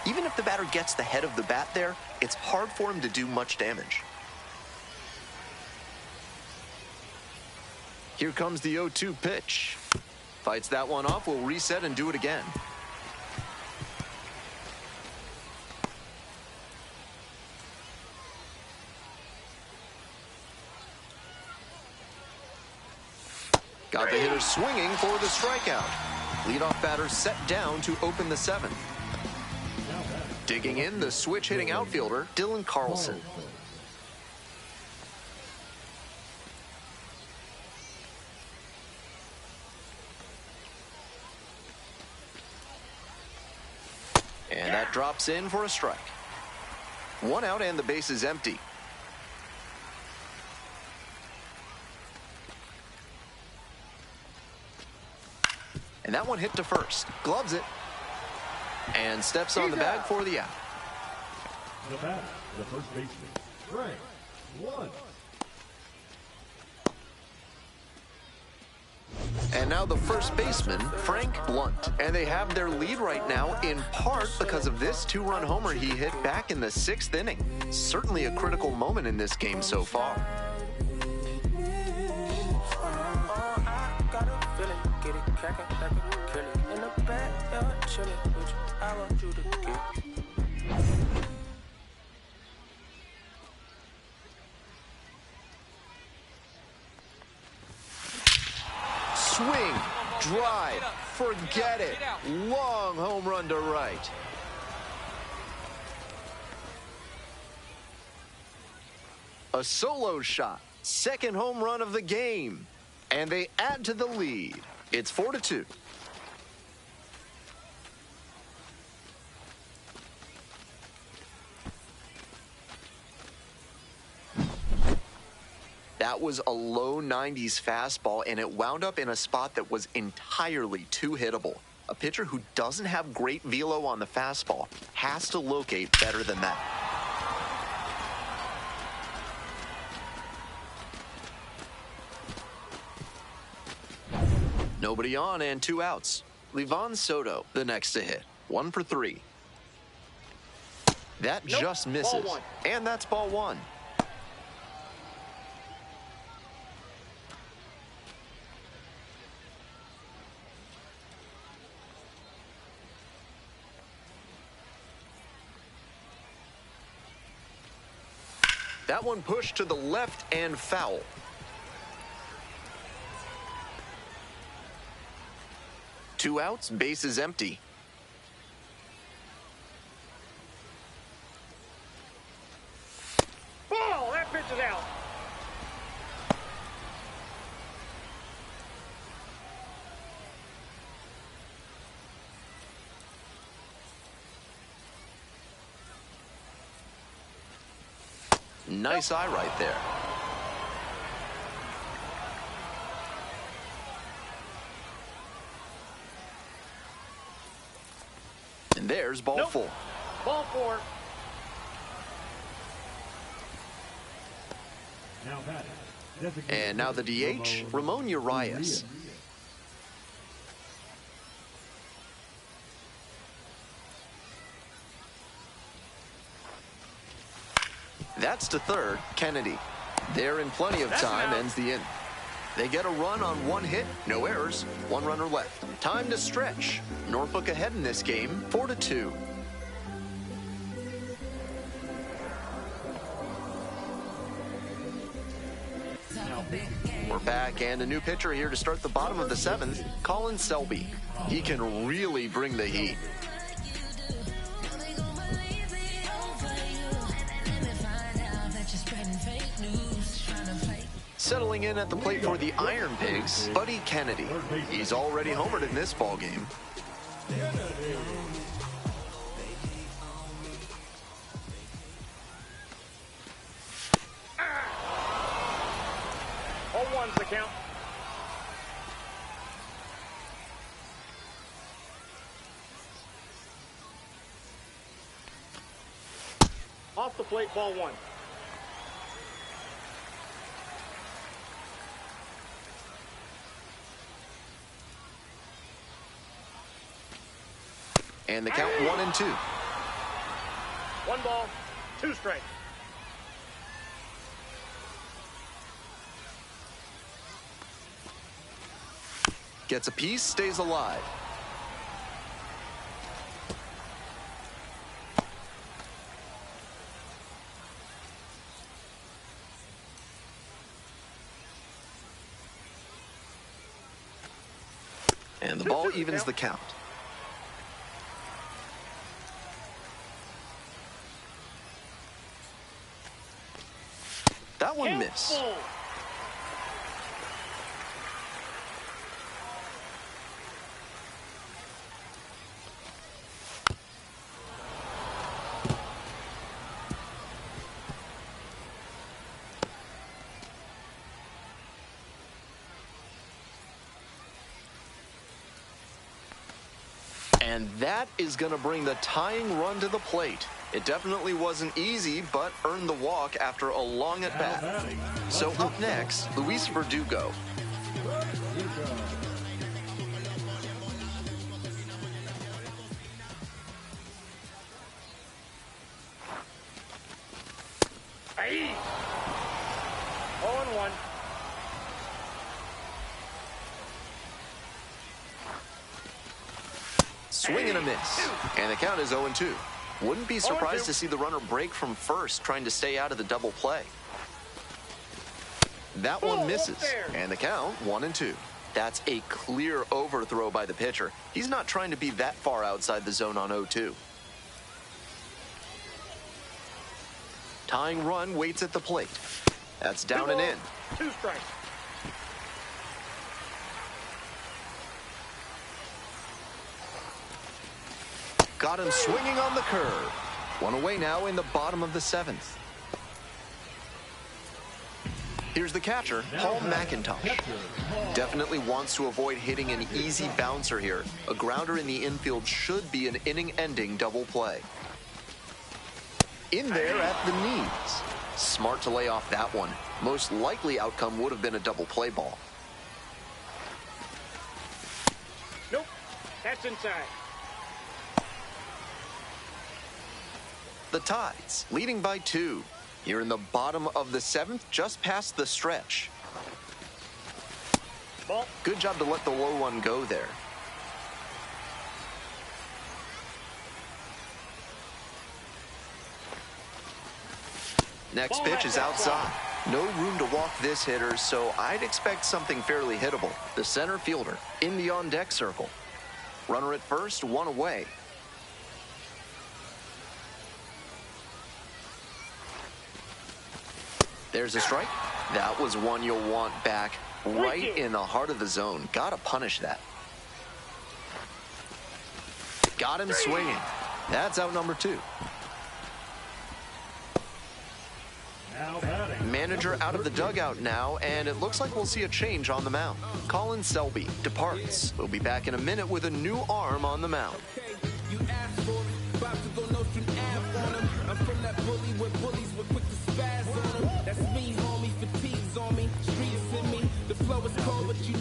Even if the batter gets the head of the bat there, it's hard for him to do much damage. Here comes the 0-2 pitch. Fights that one off, will reset and do it again. Got the hitter swinging for the strikeout. Leadoff batter set down to open the 7th. Digging in, the switch-hitting outfielder, Dylan Carlson. And that drops in for a strike. 1 out and the base is empty. And that one hit to first. Gloves it. And steps on the bag for the out. The batter, the first baseman, Frank Blunt. And now the first baseman, Frank Blunt. And they have their lead right now, in part because of this 2-run homer he hit back in the 6th inning. Certainly a critical moment in this game so far. Swing, drive, forget it. Long home run to right. A solo shot, 2nd home run of the game. And they add to the lead. It's 4-2. That was a low 90s fastball, and it wound up in a spot that was entirely too hittable. A pitcher who doesn't have great velo on the fastball has to locate better than that. Nobody on and 2 outs. Livan Soto, the next to hit. 1 for 3. That Nope. just misses. Ball 1. And that's ball 1. That one pushed to the left and foul. Two outs, base is empty. Ball! That pitch is out. Nice eye right there. And there's ball 4. Ball 4. Now batting. Designated And now the DH, Ramon Urias. That's to third, Kennedy. They're in plenty of time, ends the inning. They get a run on 1 hit, no errors, 1 runner left. Time to stretch. Norfolk ahead in this game, 4-2. We're back, and a new pitcher here to start the bottom of the 7th, Colin Selby. He can really bring the heat. Settling in at the plate for the Ironpigs, Buddy Kennedy. He's already homered in this ballgame. Ball 1's the count. Off the plate, ball 1. And the count 1-2. 1 ball, 2 strikes. Gets a piece, stays alive. And the ball evens the count. That one missed. And that is going to bring the tying run to the plate. It definitely wasn't easy, but earned the walk after a long at-bat. So up next, Luis Verdugo. Aye. 0-1. Swing and a miss. And the count is 0-2. Wouldn't be surprised to see the runner break from first, trying to stay out of the double play. That one misses. And the count 1-2. That's a clear overthrow by the pitcher. He's not trying to be that far outside the zone on 0-2. Tying run waits at the plate. That's down and in. 2 strikes. Got him swinging on the curve. One away now in the bottom of the 7th. Here's the catcher, Paul McIntosh. Definitely wants to avoid hitting an easy bouncer here. A grounder in the infield should be an inning-ending double play. In there at the knees. Smart to lay off that one. Most likely outcome would have been a double play ball. Nope. That's inside. The Tides, leading by 2. Here in the bottom of the 7th, just past the stretch. Ball. Good job to let the low one go there. Next pitch is outside. No room to walk this hitter, so I'd expect something fairly hittable. The center fielder in the on-deck circle. Runner at first, 1 away. There's a strike. That was one you'll want back right in the heart of the zone. Gotta punish that. Got him swinging. That's out number 2. Manager out of the dugout now, and it looks like we'll see a change on the mound. Colin Selby departs. We'll be back in a minute with a new arm on the mound.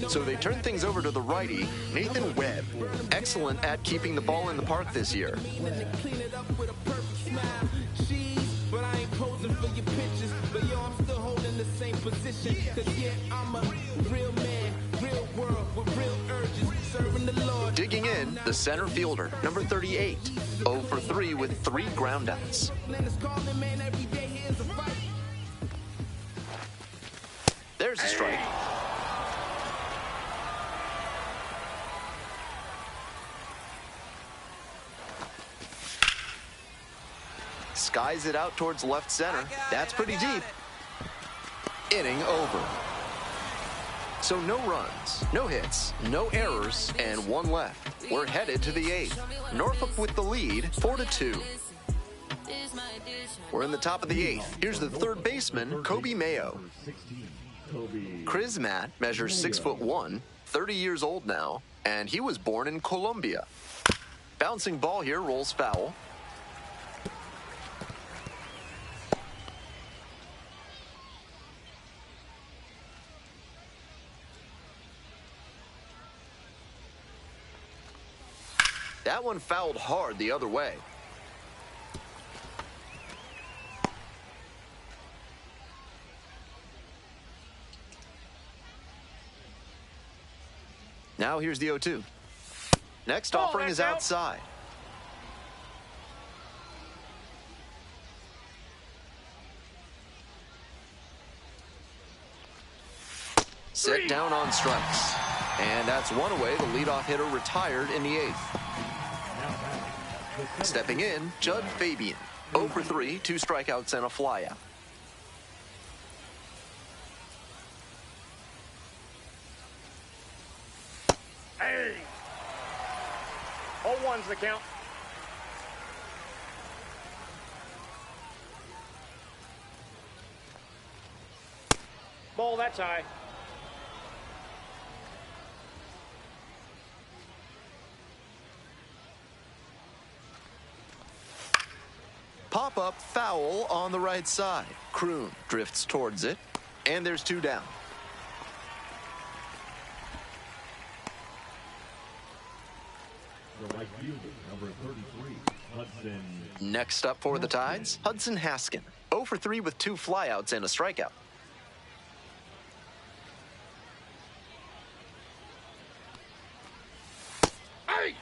So they turn things over to the righty, Nathan Webb. Excellent at keeping the ball in the park this year. Digging in, the center fielder, number 38, 0 for 3 with 3 groundouts. There's a strike. Skies it out towards left center. That's pretty deep. Inning over. So no runs, no hits, no errors, and 1 left. We're headed to the 8th. Norfolk with the lead, 4-2. We're in the top of the 8th. Here's the third baseman, Kobe Mayo. Chris Matt measures 6'1", 30 years old now, and he was born in Colombia. Bouncing ball here rolls foul. That one fouled hard the other way. Now here's the 0-2. Next offering is outside. Set down on strikes. And that's 1 away. The leadoff hitter retired in the 8th. Stepping in, Judd Fabian. 0 for 3, 2 strikeouts and a flyout. Hey! 0-1's the count. Ball, that's high. Pop-up foul on the right side. Kroon drifts towards it, and there's 2 down. The right fielder, number 33, Hudson. Next up for the Tides, Hudson Haskin. 0 for 3 with 2 flyouts and a strikeout. Hey!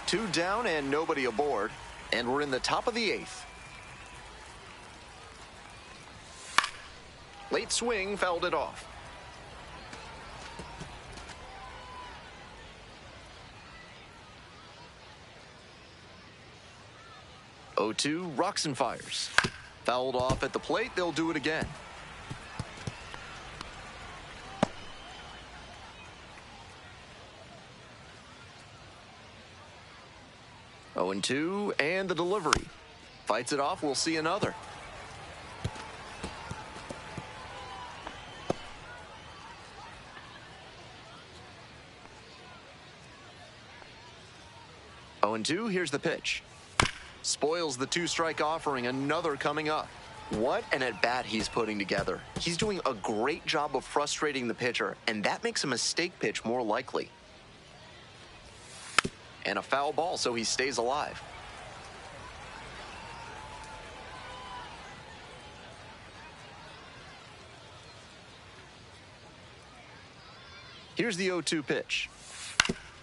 2 down and nobody aboard. And we're in the top of the 8th. Late swing fouled it off. Oh, 2 rocks and fires. Fouled off at the plate. They'll do it again. Oh, 2, and the delivery. Fights it off, we'll see another. Oh, 2, here's the pitch. Spoils the 2-strike offering, another coming up. What an at-bat he's putting together. He's doing a great job of frustrating the pitcher, and that makes a mistake pitch more likely. And a foul ball, so he stays alive. Here's the 0-2 pitch.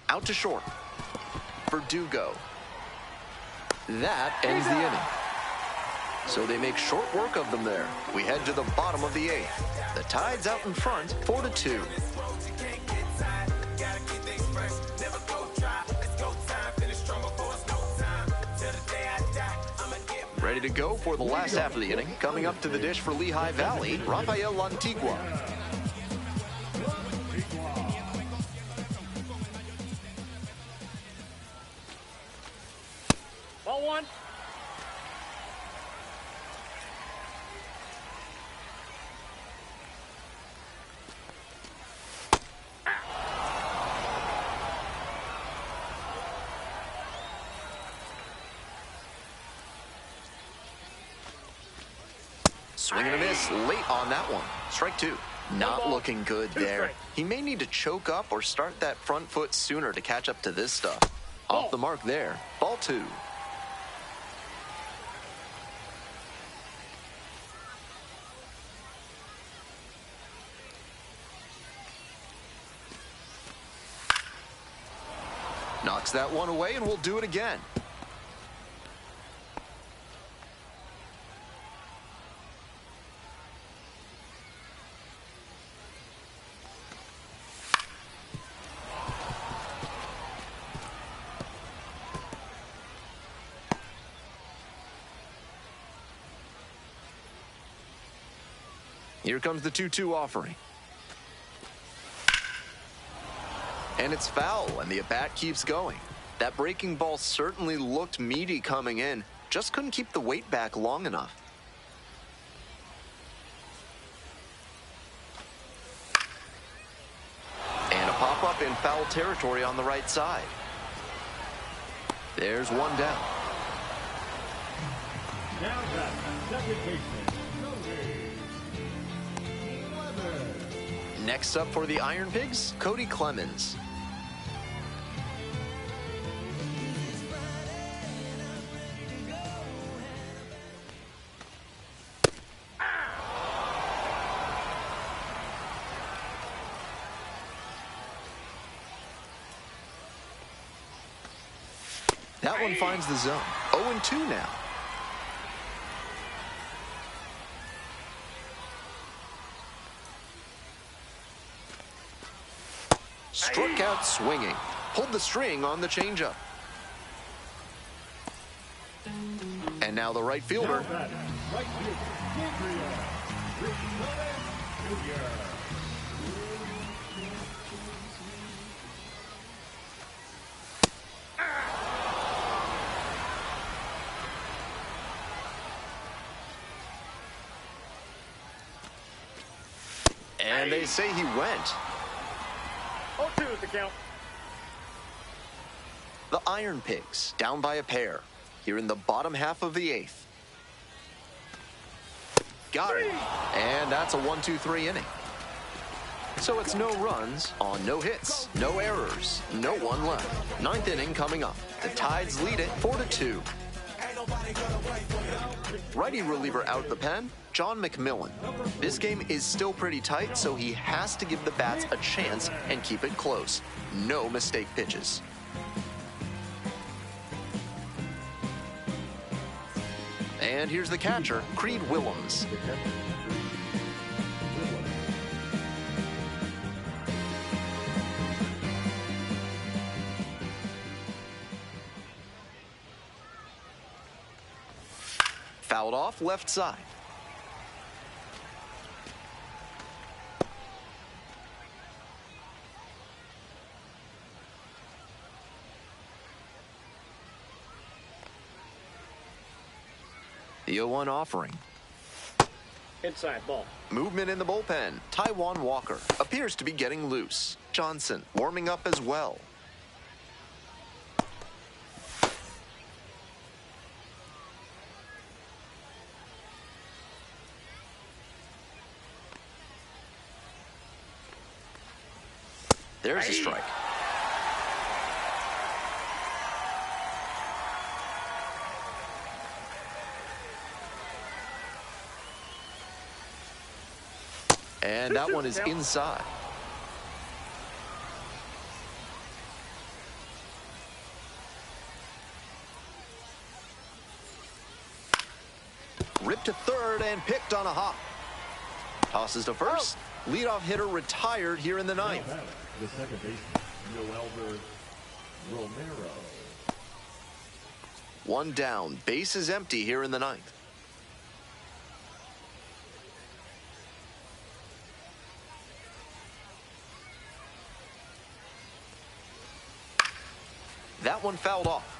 Out to short. Verdugo. That ends the inning. So they make short work of them there. We head to the bottom of the 8th. The Tide's out in front, 4-2. Ready to go for the last half of the inning. Coming up to the dish for Lehigh Valley, Rafael Antigua. Ball one. Swing and a miss late on that one. Strike 2. Not looking good there. He may need to choke up or start that front foot sooner to catch up to this stuff. Off the mark there. Ball 2. Knocks that one away, and we'll do it again. Here comes the 2-2 offering. And it's foul, and the at-bat keeps going. That breaking ball certainly looked meaty coming in. Just couldn't keep the weight back long enough. And a pop-up in foul territory on the right side. There's one down. Now back, second baseman, Next up for the Ironpigs, Cody Clemens. That one finds the zone. 0-2 now. Struck out swinging. Pulled the string on the changeup. And now the right fielder. And they say he went. 0-2 is the count. The Ironpigs down by a pair here in the bottom half of the 8th. Got it. And that's a 1-2-3 inning. So it's no runs on no hits, no errors, no one left. 9th inning coming up. The Tides lead it 4-2. Righty reliever out the pen, John McMillan. This game is still pretty tight, so he has to give the bats a chance and keep it close. No mistake pitches. And here's the catcher, Creed Willems. Fouled off left side. The 0-1 offering. Inside ball. Movement in the bullpen. Taijuan Walker appears to be getting loose. Johnson warming up as well. There's a strike. And that one is inside. Ripped to third and picked on a hop. Tosses to first. Leadoff hitter retired here in the ninth. The second baseman, Noelber Romero. One down. Base is empty here in the ninth. That one fouled off.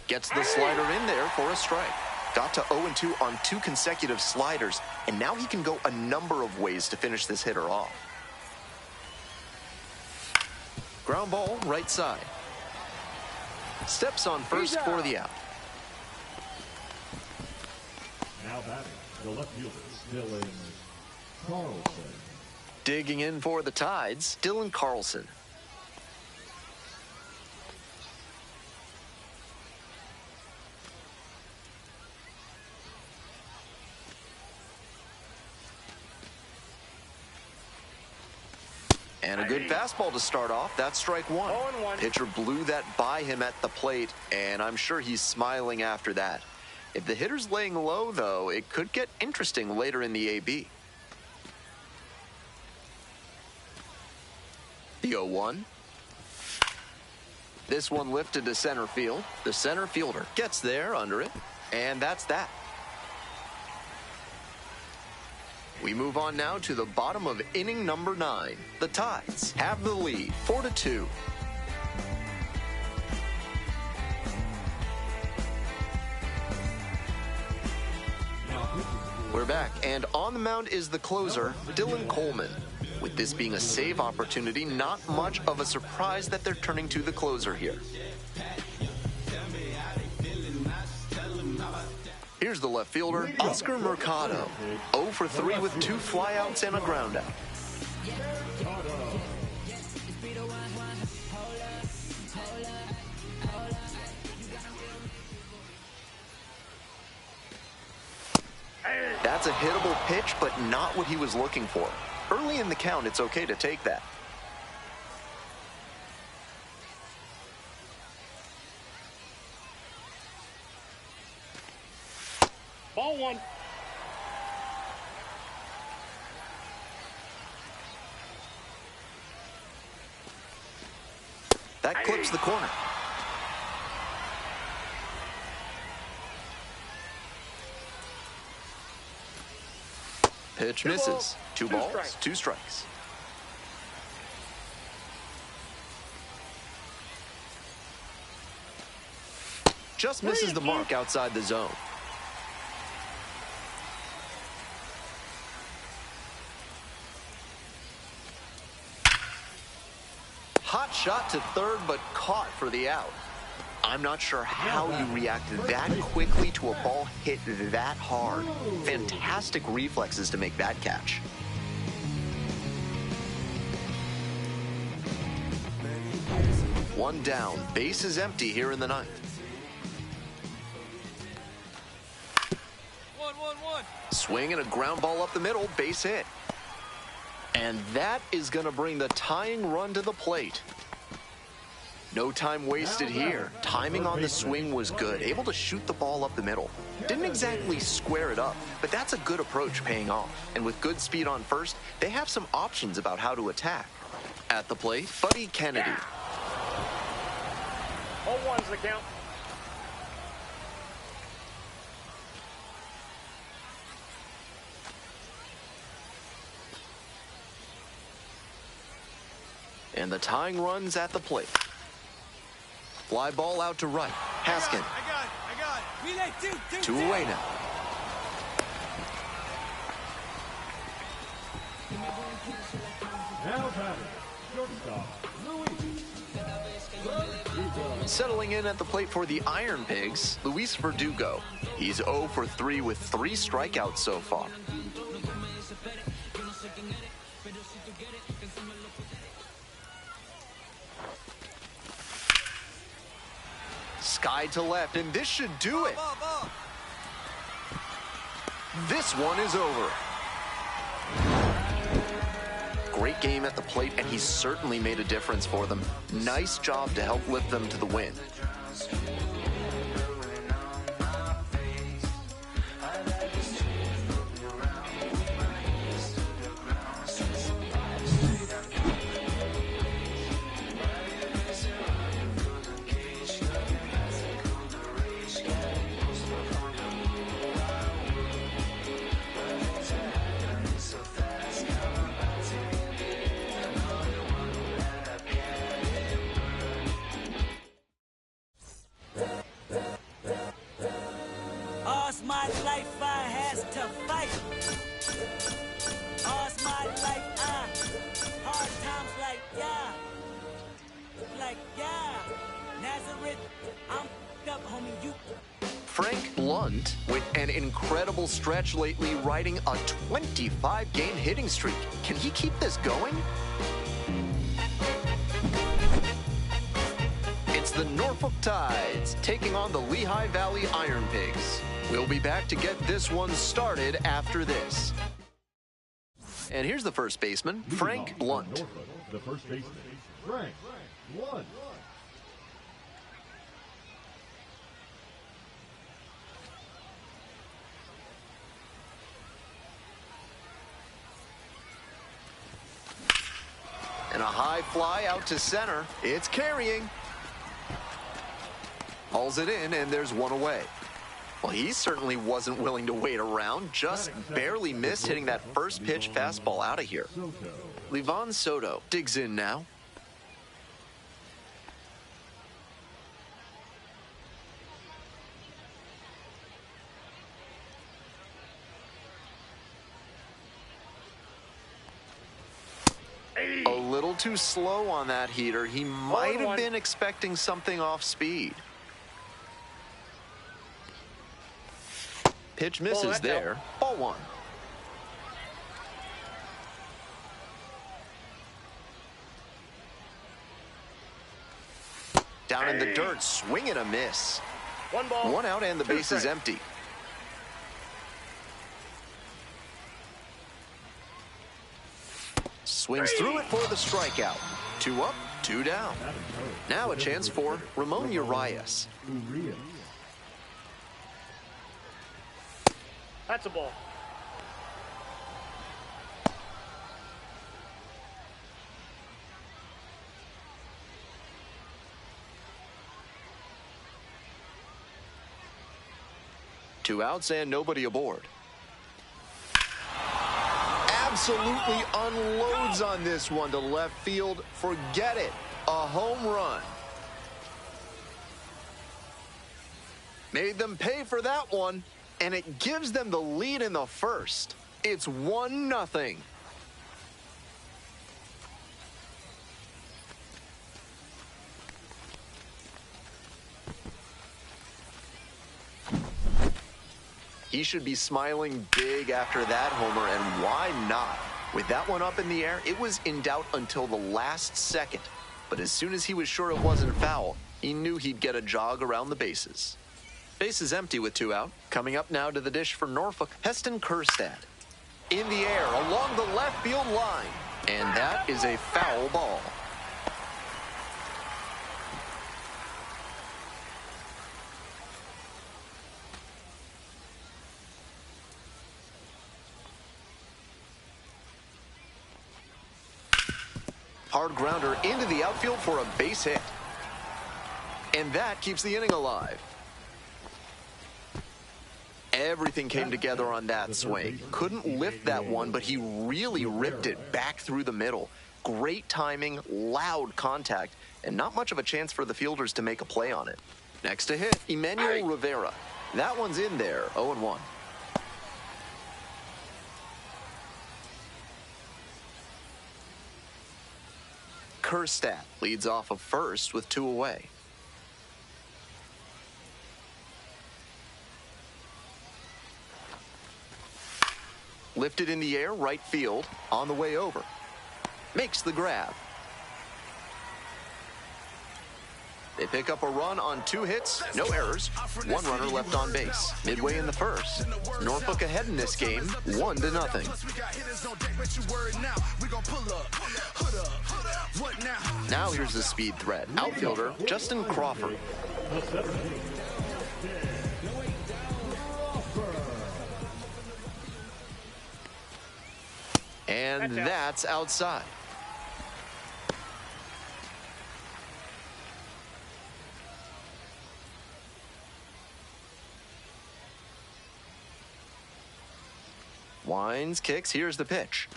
Gets the slider in there for a strike. Got to 0-2 on 2 consecutive sliders, and now he can go a number of ways to finish this hitter off. Ground ball, right side. Steps on first for the out. Now batting, the left fielder, Dylan Carlson. Digging in for the Tides, Dylan Carlson. And a good fastball to start off. That's strike one. 0-1. Pitcher blew that by him at the plate, and I'm sure he's smiling after that. If the hitter's laying low, though, it could get interesting later in the AB. The 0-1. This one lifted to center field. The center fielder gets there under it, and that's that. We move on now to the bottom of inning number 9. The Tides have the lead, 4-2. We're back, and on the mound is the closer, Dylan Coleman. With this being a save opportunity, not much of a surprise that they're turning to the closer here. Here's the left fielder, Oscar Mercado. 0 for 3 with 2 flyouts and a groundout. That's a hittable pitch, but not what he was looking for. Early in the count, it's okay to take that. Ball one. That clips the corner. Pitch misses. 2 balls, 2 strikes. Just misses the mark outside the zone. Hot shot to third, but caught for the out. I'm not sure how you reacted that quickly to a ball hit that hard. Fantastic reflexes to make that catch. One down. Base is empty here in the ninth. 1-1-1. Swing and a ground ball up the middle. Base hit. And that is going to bring the tying run to the plate. No time wasted here. Timing on the swing was good. Able to shoot the ball up the middle. Didn't exactly square it up, but that's a good approach paying off. And with good speed on first, they have some options about how to attack. At the plate, Buddy Kennedy. 0-1's the count. And the tying run's at the plate. Fly ball out to right. Haskin. I got it. Relay, 2 away now. Now batting, shortstop, Luis. Settling in at the plate for the Ironpigs, Luis Verdugo. He's 0 for 3 with 3 strikeouts so far. Sky to left, and this should do it. This one is over. Great game at the plate, and he certainly made a difference for them. Nice job to help lift them to the win. All's my life I has to fight. All's my life hard times like Nazareth, I'm up, homie, you. Frank Blunt, with an incredible stretch lately, riding a 25-game hitting streak. Can he keep this going? It's the Norfolk Tides taking on the Lehigh Valley Ironpigs. We'll be back to get this one started after this. And here's the first baseman, Frank Blunt. Norfolk, the first baseman, Frank Blunt. And a high fly out to center. It's carrying. Hauls it in, and there's one away. Well, he certainly wasn't willing to wait around. Just barely missed hitting that first pitch fastball out of here. Livan Soto digs in now. A little too slow on that heater. He might have been expecting something off speed. Pitch misses there. Ball one. Down in the dirt, swing and a miss. One ball. One out and the base is empty. Swings through it for the strikeout. 2 up, 2 down. Now a chance for Ramon Urias. That's a ball. Two outs and nobody aboard. Absolutely unloads on this one to left field. Forget it. A home run. Made them pay for that one, and it gives them the lead in the first. It's 1-0. He should be smiling big after that homer, and why not? With that one up in the air, it was in doubt until the last second. But as soon as he was sure it wasn't foul, he knew he'd get a jog around the bases. Base is empty with 2 out. Coming up now to the dish for Norfolk, Heston Kjerstad. In the air, along the left field line. And that is a foul ball. Hard grounder into the outfield for a base hit. And that keeps the inning alive. Everything came together on that swing. Couldn't lift that one, but he really ripped it back through the middle. Great timing, loud contact, and not much of a chance for the fielders to make a play on it. Next to hit, Emmanuel Rivera. That one's in there, 0-1. Kjerstad leads off of first with 2 away. Lifted in the air, right field, on the way over. Makes the grab. They pick up a run on 2 hits, no errors, 1 runner left on base. Midway in the first, Norfolk ahead in this game, 1-0. Now here's the speed threat. Outfielder Justin Crawford. And that's outside. Winds, kicks, here's the pitch.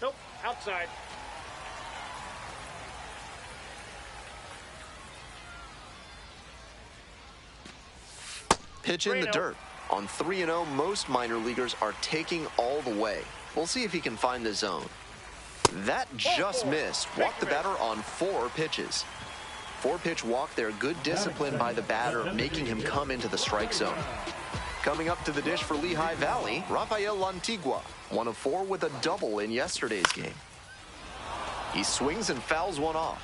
Nope, outside. Pitch in the dirt. On 3-0, most minor leaguers are taking all the way. We'll see if he can find the zone. That just missed. Walked the batter on 4 pitches. 4-pitch walk there. Good discipline by the batter, making him come into the strike zone. Coming up to the dish for Lehigh Valley, Rafael Lantigua, 1 of 4 with a double in yesterday's game. He swings and fouls one off.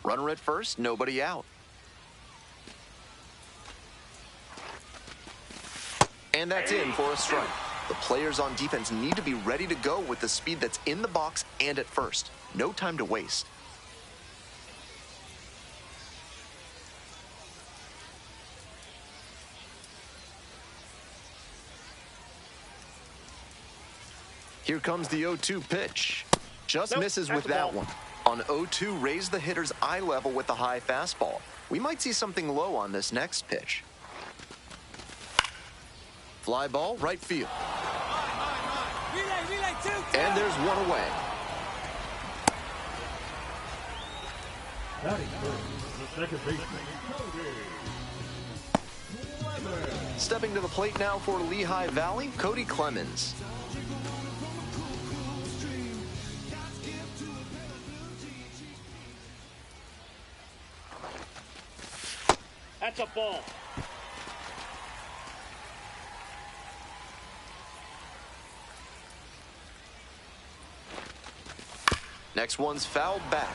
Runner at first, nobody out. And that's in for a strike. The players on defense need to be ready to go with the speed that's in the box and at first. No time to waste. Here comes the 0-2 pitch. Just misses with that one. On 0-2, raise the hitter's eye level with the high fastball. We might see something low on this next pitch. Fly ball, right field. Relay, 2. And there's one away. Batting first, the second baseman, Clemens. Stepping to the plate now for Lehigh Valley, Cody Clemens. That's a ball. Next one's fouled back.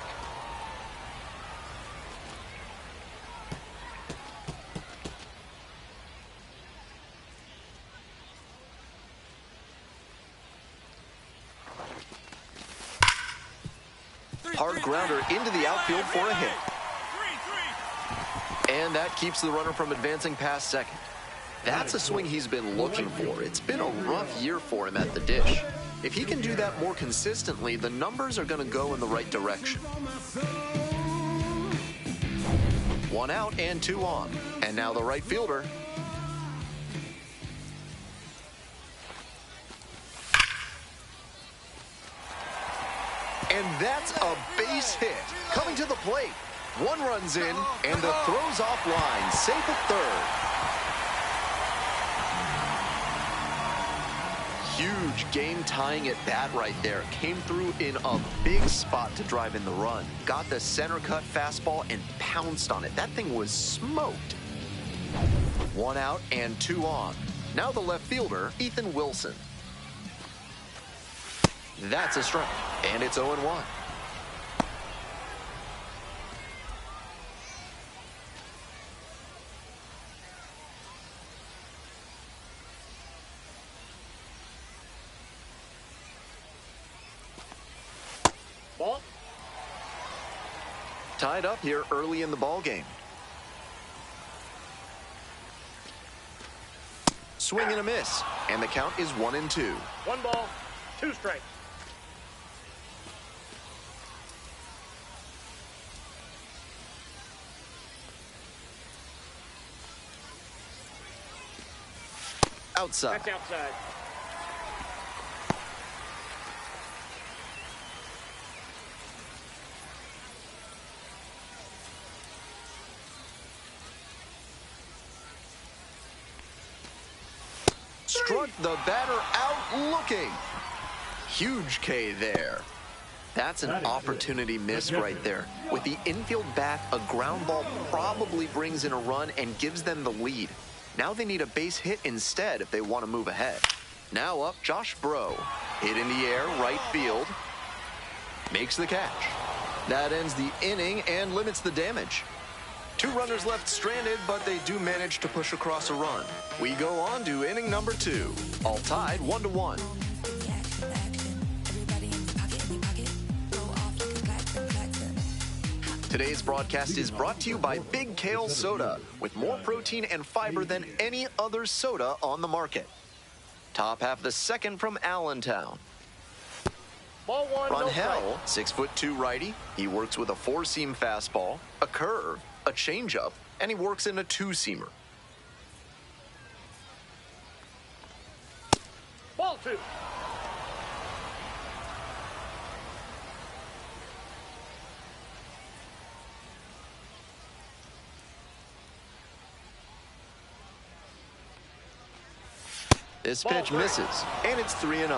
Hard grounder into the outfield for a hit. And that keeps the runner from advancing past second. That's a swing he's been looking for. It's been a rough year for him at the dish. If he can do that more consistently, the numbers are going to go in the right direction. 1 out and 2 on. And now the right fielder. And that's a base hit. Coming to the plate. 1 runs in, and the throw's offline. Safe at third. Huge game-tying at bat right there. Came through in a big spot to drive in the run. Got the center cut fastball and pounced on it. That thing was smoked. 1 out and 2 on. Now the left fielder, Ethan Wilson. That's a strike, and it's 0-1. Ball. Tied up here early in the ball game. Swing and a miss, and the count is 1-2. 1 ball, 2 strikes. Outside. That's outside. Struck the batter out looking. Huge K there. That's an opportunity missed right there. With the infield back, a ground ball probably brings in a run and gives them the lead. Now they need a base hit instead if they want to move ahead. Now up, Josh Bro. Hit in the air, right field. Makes the catch. That ends the inning and limits the damage. 2 runners left stranded, but they do manage to push across a run. We go on to inning number 2. All tied 1-1. Today's broadcast is brought to you by Big Kale Soda, with more protein and fiber than any other soda on the market. Top half of the second from Allentown. Ball 1, no Rangel, 6'2" righty. He works with a 4-seam fastball, a curve, a changeup, and he works in a 2-seamer. Ball 2. This Ball pitch 3. misses, and it's 3-0.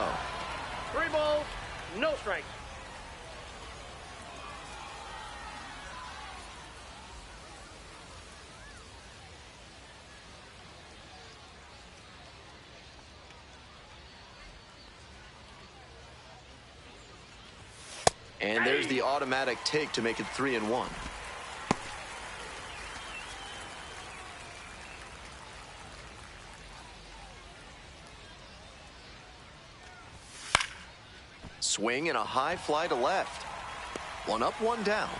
3 balls, no strikes. And there's the automatic take to make it 3-1. Swing and a high fly to left. 1 up, 1 down.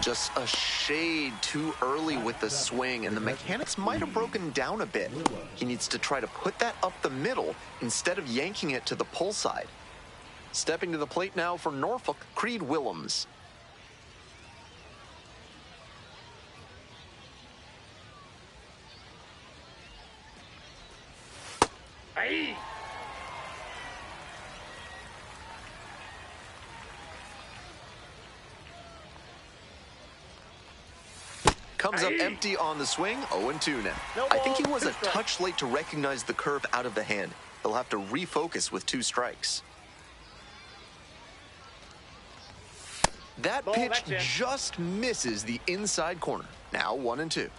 Just a shade too early with the swing, and the mechanics might have broken down a bit. He needs to try to put that up the middle instead of yanking it to the pull side. Stepping to the plate now for Norfolk, Creed Willems. Aye. Comes up empty on the swing, 0-2 now. No I think he ball, was 2 a strikes. touch late to recognize the curve out of the hand. He'll have to refocus with 2 strikes. That Ball, pitch that's it. just misses the inside corner. Now 1-2.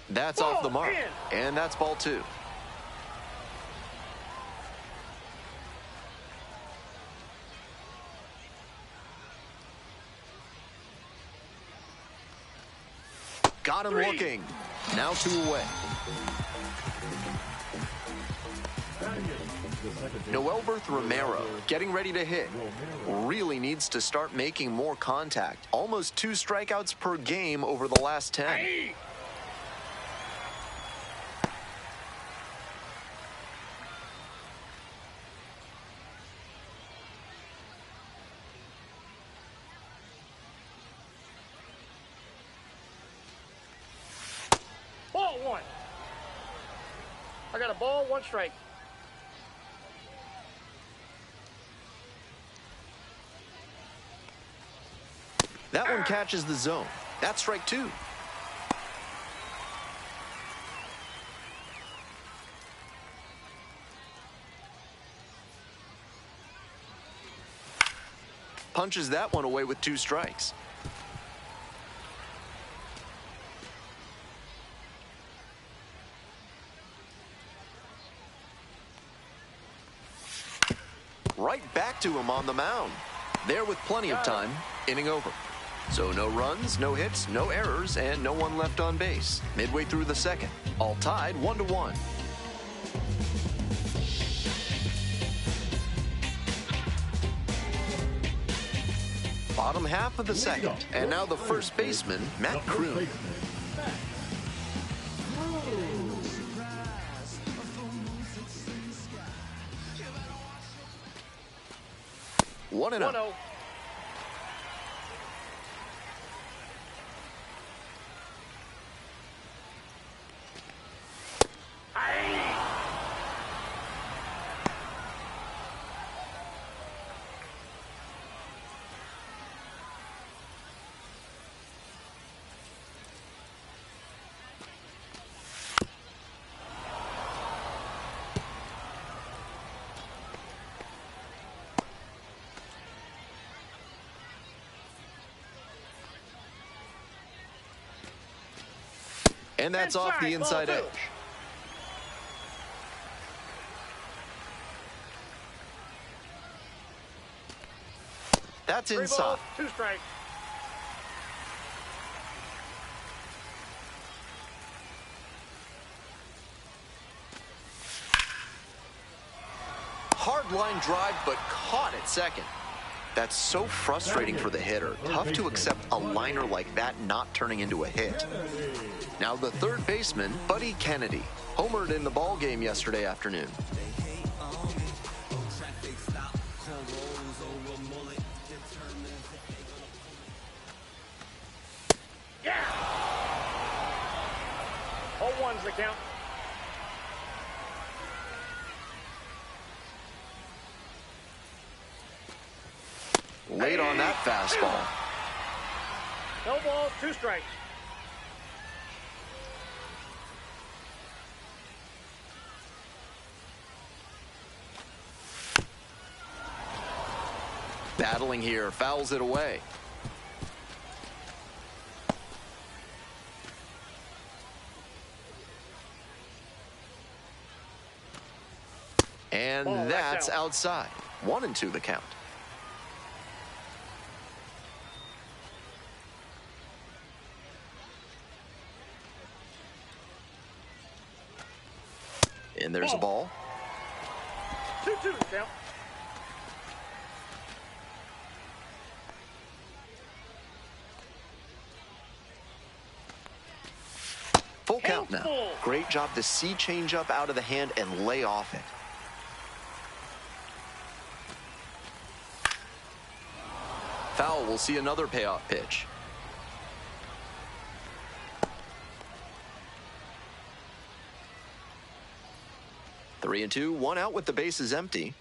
That's off the mark, in. and that's ball 2. Got him 3. looking. Now 2 away. Noelberth Romero getting ready to hit. Really needs to start making more contact. Almost 2 strikeouts per game over the last 10. Aye. Ball 1. I got a ball, 1 strike. That one catches the zone. That's strike 2. Punches that one away with 2 strikes. Right back to him on the mound. There with plenty of time, inning over. So no runs, no hits, no errors, and no one left on base. Midway through the second, all tied 1-1. Bottom half of the second, and now the first baseman, Matt Kroon. One and 1-0. up. And that's off the inside edge. That's inside. 3 balls, 2 strikes. Hard line drive, but caught at second. That's so frustrating for the hitter. Tough to accept a liner like that not turning into a hit. Now the third baseman, Buddy Kennedy, homered in the ball game yesterday afternoon. Yeah! 0-1's the count. Late on that fastball. No balls, 2 strikes. Battling here, fouls it away. And that's outside. 1-2 the count. And there's a ball. 2-2 the count. Full count now. Great job to see changeup out of the hand and lay off it. Foul will see another payoff pitch. Three and two, 1 out with the bases empty.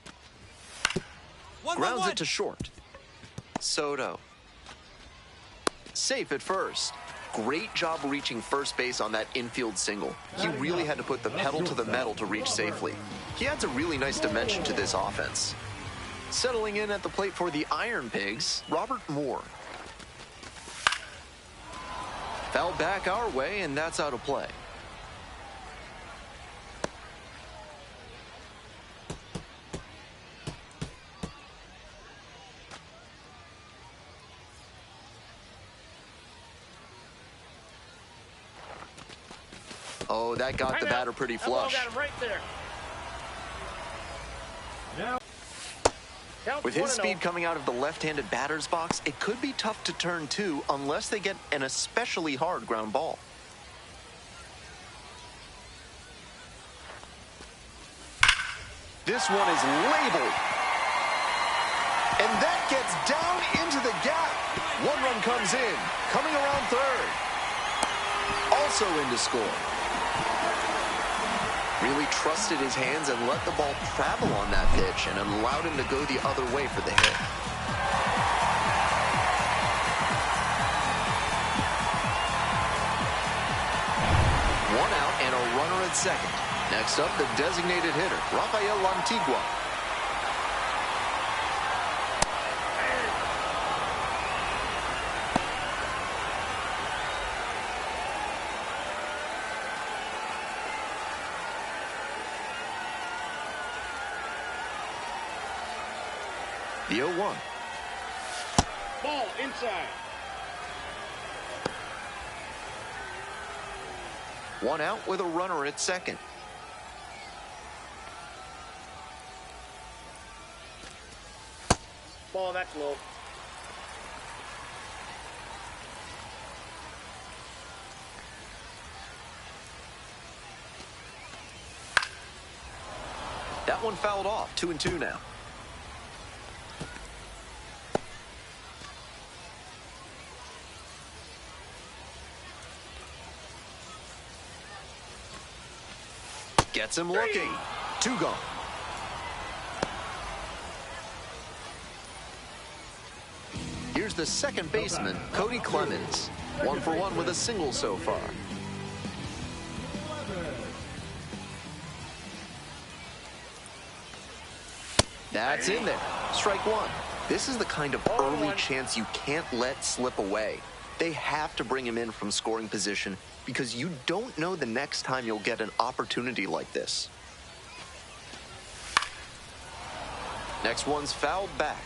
Grounds it to short. Soto. Safe at first. Great job reaching first base on that infield single. He really had to put the pedal to the metal to reach safely. He adds a really nice dimension to this offense. Settling in at the plate for the Ironpigs, Robert Moore. Foul back our way, and that's out of play. Oh, that got the batter pretty flush. Got him right there. Now, With his speed coming out of the left-handed batter's box, it could be tough to turn two unless they get an especially hard ground ball. This one is labeled. And that gets down into the gap. 1 run comes in, coming around third. Also in to score. Really trusted his hands and let the ball travel on that pitch and allowed him to go the other way for the hit. One out and a runner at second. Next up, the designated hitter, Rafael Lantigua. The 0-1. Ball inside. 1 out with a runner at second. Ball, that's low. That one fouled off. 2-2 now. Gets him looking. 2 gone. Here's the second baseman, Cody Clemens. 1 for 1 with a single so far. That's in there. Strike 1. This is the kind of early chance you can't let slip away. They have to bring him in from scoring position because you don't know the next time you'll get an opportunity like this. Next one's fouled back.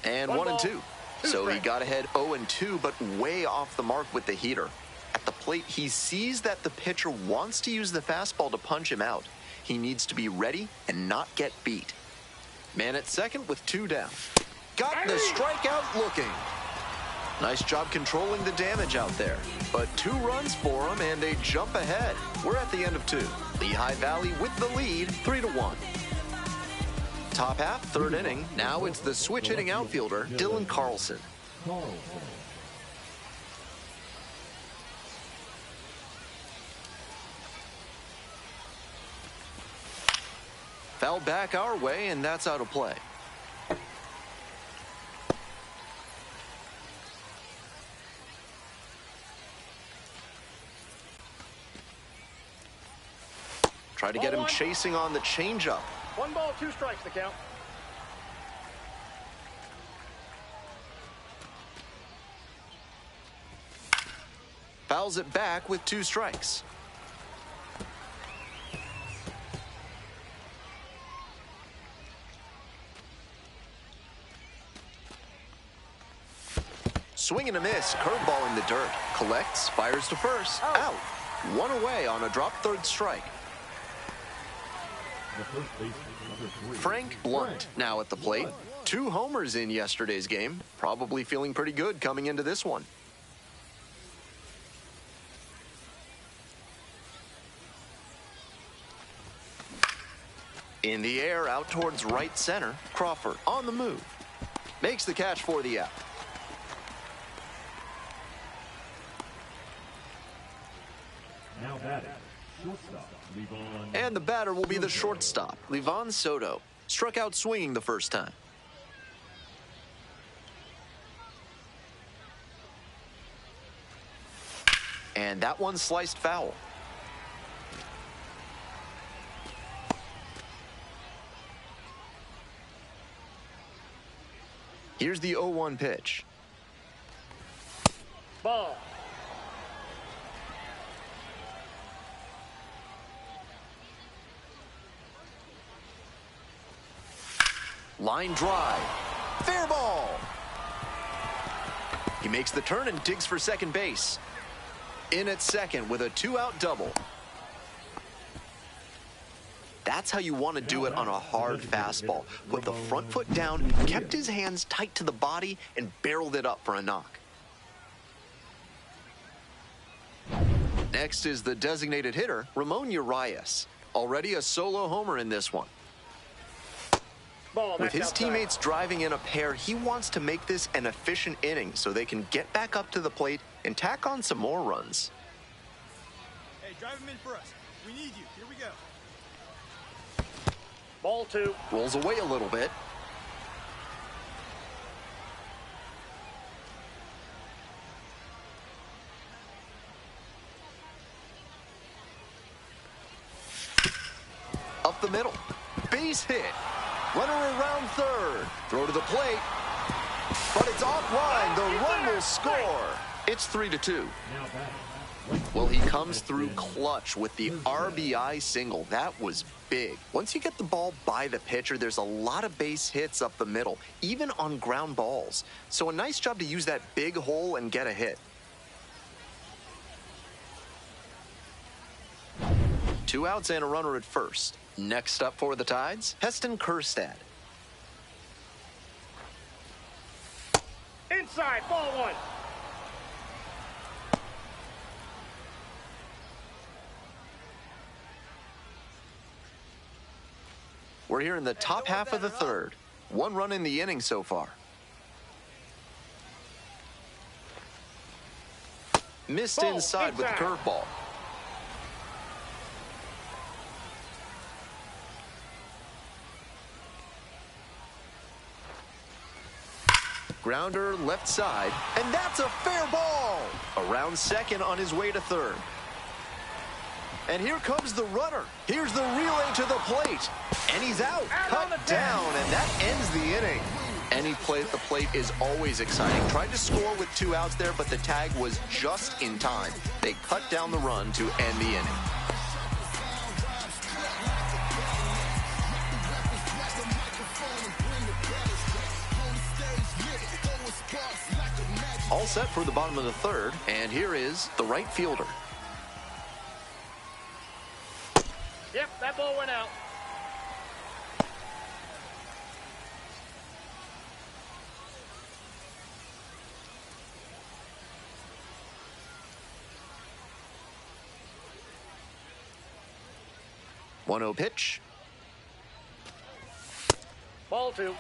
And 1-2. So he got ahead 0-2, but way off the mark with the heater. At the plate, he sees that the pitcher wants to use the fastball to punch him out. He needs to be ready and not get beat. Man at second with 2 down. Got the strikeout looking. Nice job controlling the damage out there. But 2 runs for him and a jump ahead. We're at the end of 2. Lehigh Valley with the lead, 3-1. Top half, 3rd inning. Now it's the switch-hitting outfielder, Dylan Carlson. Fouled back our way, and that's out of play. Try to get him chasing on the changeup. 1 ball, 2 strikes to count. Fouls it back with 2 strikes. Swing and a miss, curveball in the dirt. Collects, fires to first, out. 1 away on a drop 3rd strike. Frank Blunt now at the plate. 2 homers in yesterday's game. Probably feeling pretty good coming into this one. In the air, out towards right center. Crawford on the move. Makes the catch for the out. Now batting, shortstop, Levon. And the batter will be the shortstop, Levon Soto. Struck out swinging the first time. And that one sliced foul. Here's the 0-1 pitch. Ball. Line drive. Fair ball. He makes the turn and digs for second base. In at second with a 2-out double. That's how you want to do it on a hard fastball. Put the front foot down, kept his hands tight to the body, and barreled it up for a knock. Next is the designated hitter, Ramon Urias. Already a solo homer in this one. Ball, With his outside. teammates driving in a pair, he wants to make this an efficient inning so they can get back up to the plate and tack on some more runs. Hey, drive him in for us. We need you. Here we go. Ball 2. Rolls away a little bit. Up the middle. Base hit. Runner around third. Throw to the plate. But it's offline. The run will score. It's 3-2. Well, he comes through clutch with the RBI single. That was big. Once you get the ball by the pitcher, there's a lot of base hits up the middle, even on ground balls. So a nice job to use that big hole and get a hit. 2 outs and a runner at first. Next up for the Tides, Heston Kjerstad. Inside, ball 1. We're here in the top half of the third. 1 run in the inning so far. Missed inside with the curveball. Grounder left side, and that's a fair ball. Around second on his way to third. And here comes the runner. Here's the relay to the plate. And he's out. Cut down. And that ends the inning. Any play at the plate is always exciting. Tried to score with 2 outs there, but the tag was just in time. They cut down the run to end the inning. All set for the bottom of the third, and here is the right fielder. Yep, that ball went out. One-0 pitch. Ball 2.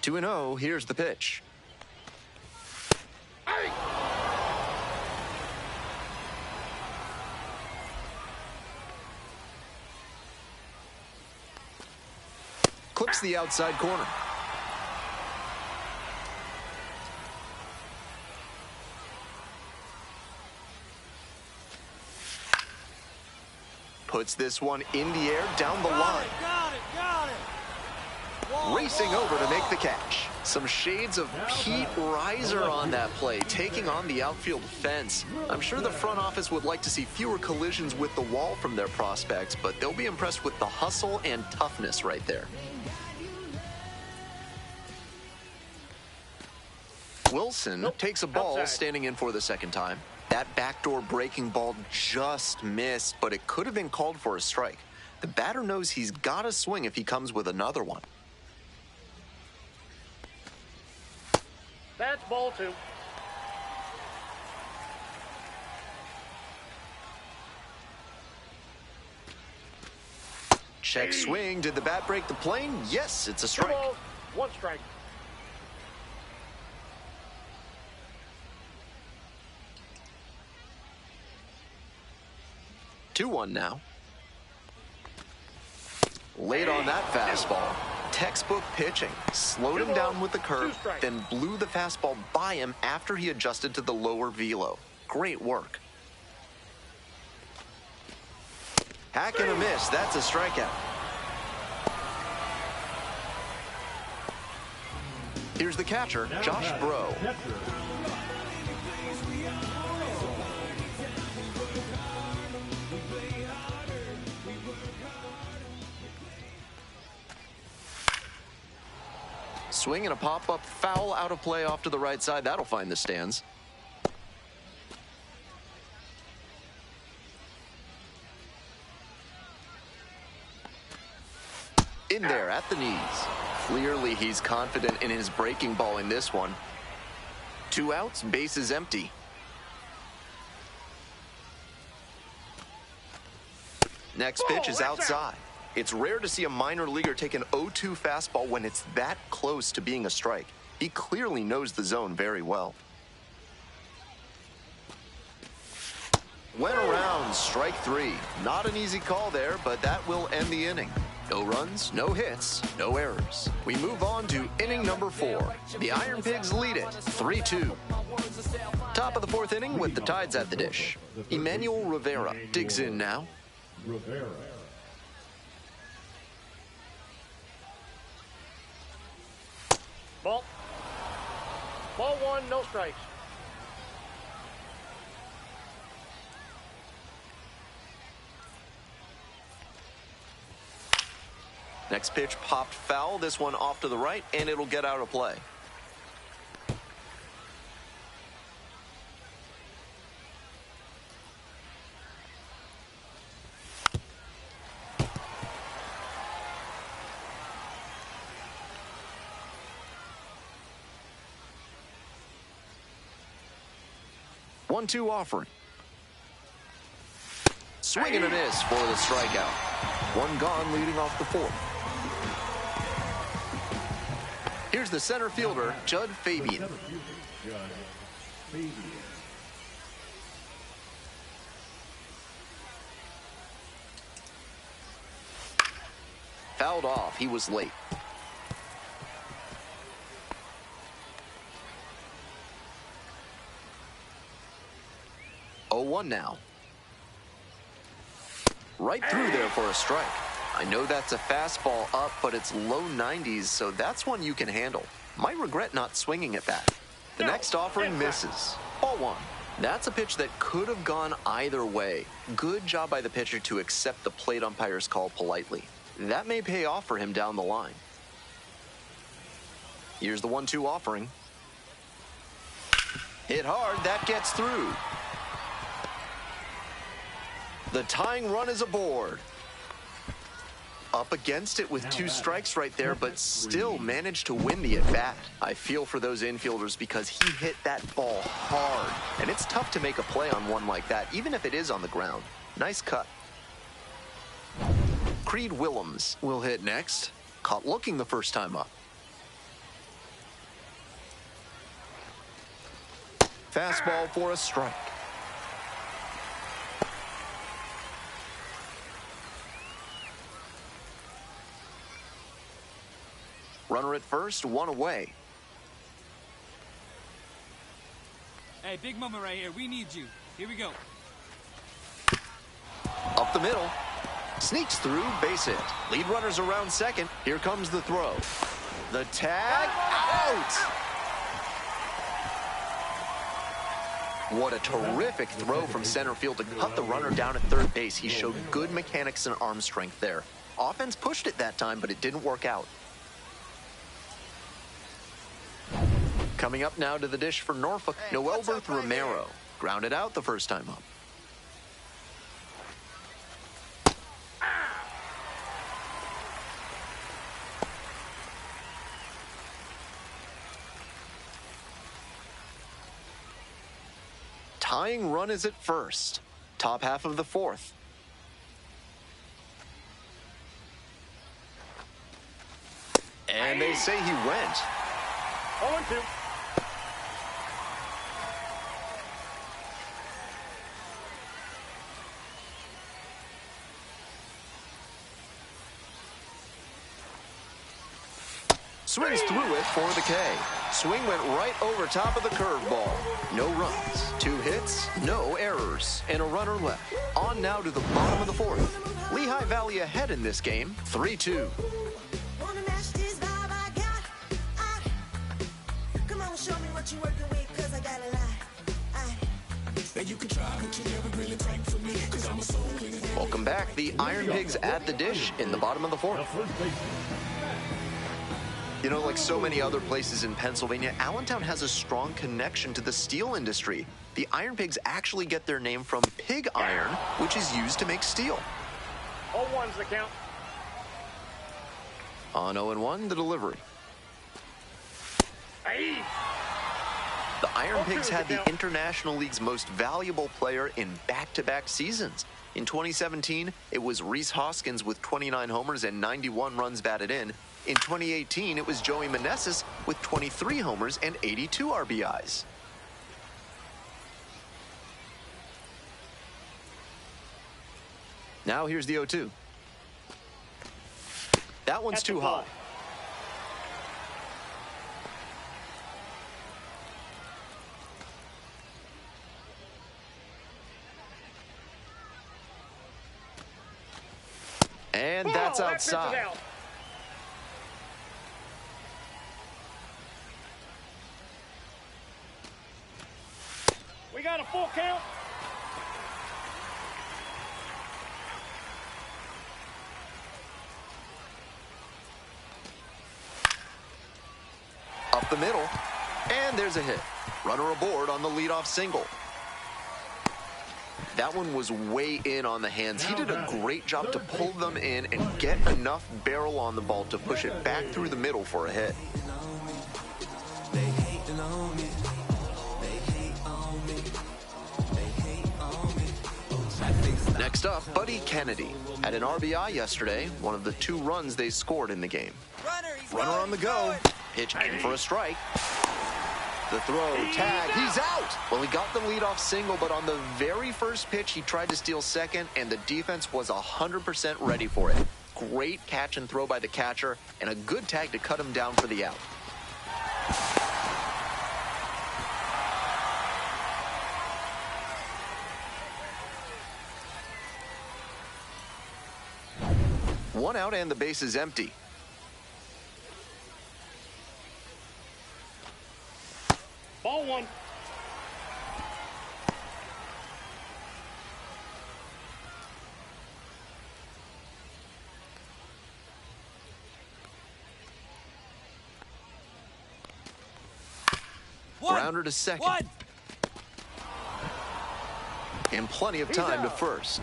Two and 0. Here's the pitch. Hey! Clips the outside corner. Puts this one in the air down the line. Got it. Racing over to make the catch. Some shades of Pete Reiser on that play, taking on the outfield fence. I'm sure the front office would like to see fewer collisions with the wall from their prospects, but they'll be impressed with the hustle and toughness right there. Wilson takes a ball standing in for the second time. That backdoor breaking ball just missed, but it could have been called for a strike. The batter knows he's got to swing if he comes with another one. That's ball 2. Check swing. Did the bat break the plane? Yes, it's a strike. 2 balls, 1 strike. Two one now. Late on that fastball. Textbook pitching. Slowed him down with the curve, then blew the fastball by him after he adjusted to the lower velo. Great work. Hack and a miss. That's a strikeout. Here's the catcher, Josh Bro. Swing and a pop-up foul out of play off to the right side. That'll find the stands. In there at the knees. Clearly he's confident in his breaking ball in this one. 2 outs, base is empty. Next pitch is outside. It's rare to see a minor leaguer take an 0-2 fastball when it's that close to being a strike. He clearly knows the zone very well. Went around, strike 3. Not an easy call there, but that will end the inning. No runs, no hits, no errors. We move on to inning number 4. The Ironpigs lead it, 3-2. Top of the 4th inning with the Tides at the dish. Emmanuel Rivera digs in now. Rivera. Ball 1, no strikes. Next pitch popped foul. This one off to the right, and it'll get out of play. One-two offering. Swing and a miss for the strikeout. One gone leading off the 4th. Here's the center fielder, Judd Fabian. Fouled off. He was late. 0-1 now. Right through there for a strike. I know that's a fastball up, but it's low 90s, so that's one you can handle. Might regret not swinging at that. The next offering misses. Ball 1. That's a pitch that could have gone either way. Good job by the pitcher to accept the plate umpire's call politely. That may pay off for him down the line. Here's the 1-2 offering. Hit hard, that gets through. The tying run is aboard. Up against it with 2 strikes right there, but still managed to win the at-bat. I feel for those infielders because he hit that ball hard, and it's tough to make a play on one like that, even if it is on the ground. Nice cut. Creed Willems will hit next. Caught looking the first time up. Fastball for a strike. Runner at first, 1 away. Hey, big moment right here. We need you. Here we go. Up the middle. Sneaks through, base hit. Lead runners around second. Here comes the throw. The tag, out! What a terrific throw from center field to cut the runner down at third base. He showed good mechanics and arm strength there. Offense pushed it that time, but it didn't work out. Coming up now to the dish for Norfolk, Noelberth Romero. Grounded out the first time up. Tying run is at first. Top half of the 4th. And they say he went. 0-2. Swings through it for the K. Swing went right over top of the curveball. No runs, 2 hits, no errors, and a runner left. On now to the bottom of the 4th. Lehigh Valley ahead in this game, 3-2. Welcome back. The Ironpigs at the dish in the bottom of the 4th. You know, like so many other places in Pennsylvania, Allentown has a strong connection to the steel industry. The Ironpigs actually get their name from pig iron, which is used to make steel. 0-1's the count. On 0-1, the delivery. Hey. The Ironpigs had the International League's most valuable player in back-to-back seasons. In 2017, it was Rhys Hoskins with 29 homers and 91 runs batted in. In 2018, it was Joey Meneses with 23 homers and 82 RBIs. Now here's the 0-2. That one's too high. And that's outside. We got a full count. Up the middle, and there's a hit. Runner aboard on the leadoff single. That one was way in on the hands. He did a great job to pull them in and get enough barrel on the ball to push it back through the middle for a hit. Next up, Buddy Kennedy had an RBI yesterday, one of the 2 runs they scored in the game. Runner on the go, pitch in for a strike. The throw, tag, he's out! Well, he got the leadoff single, but on the very first pitch, he tried to steal second, and the defense was 100% ready for it. Great catch and throw by the catcher, and a good tag to cut him down for the out. One out and the base is empty. Ball one. Grounder to second. One. And plenty of time to first.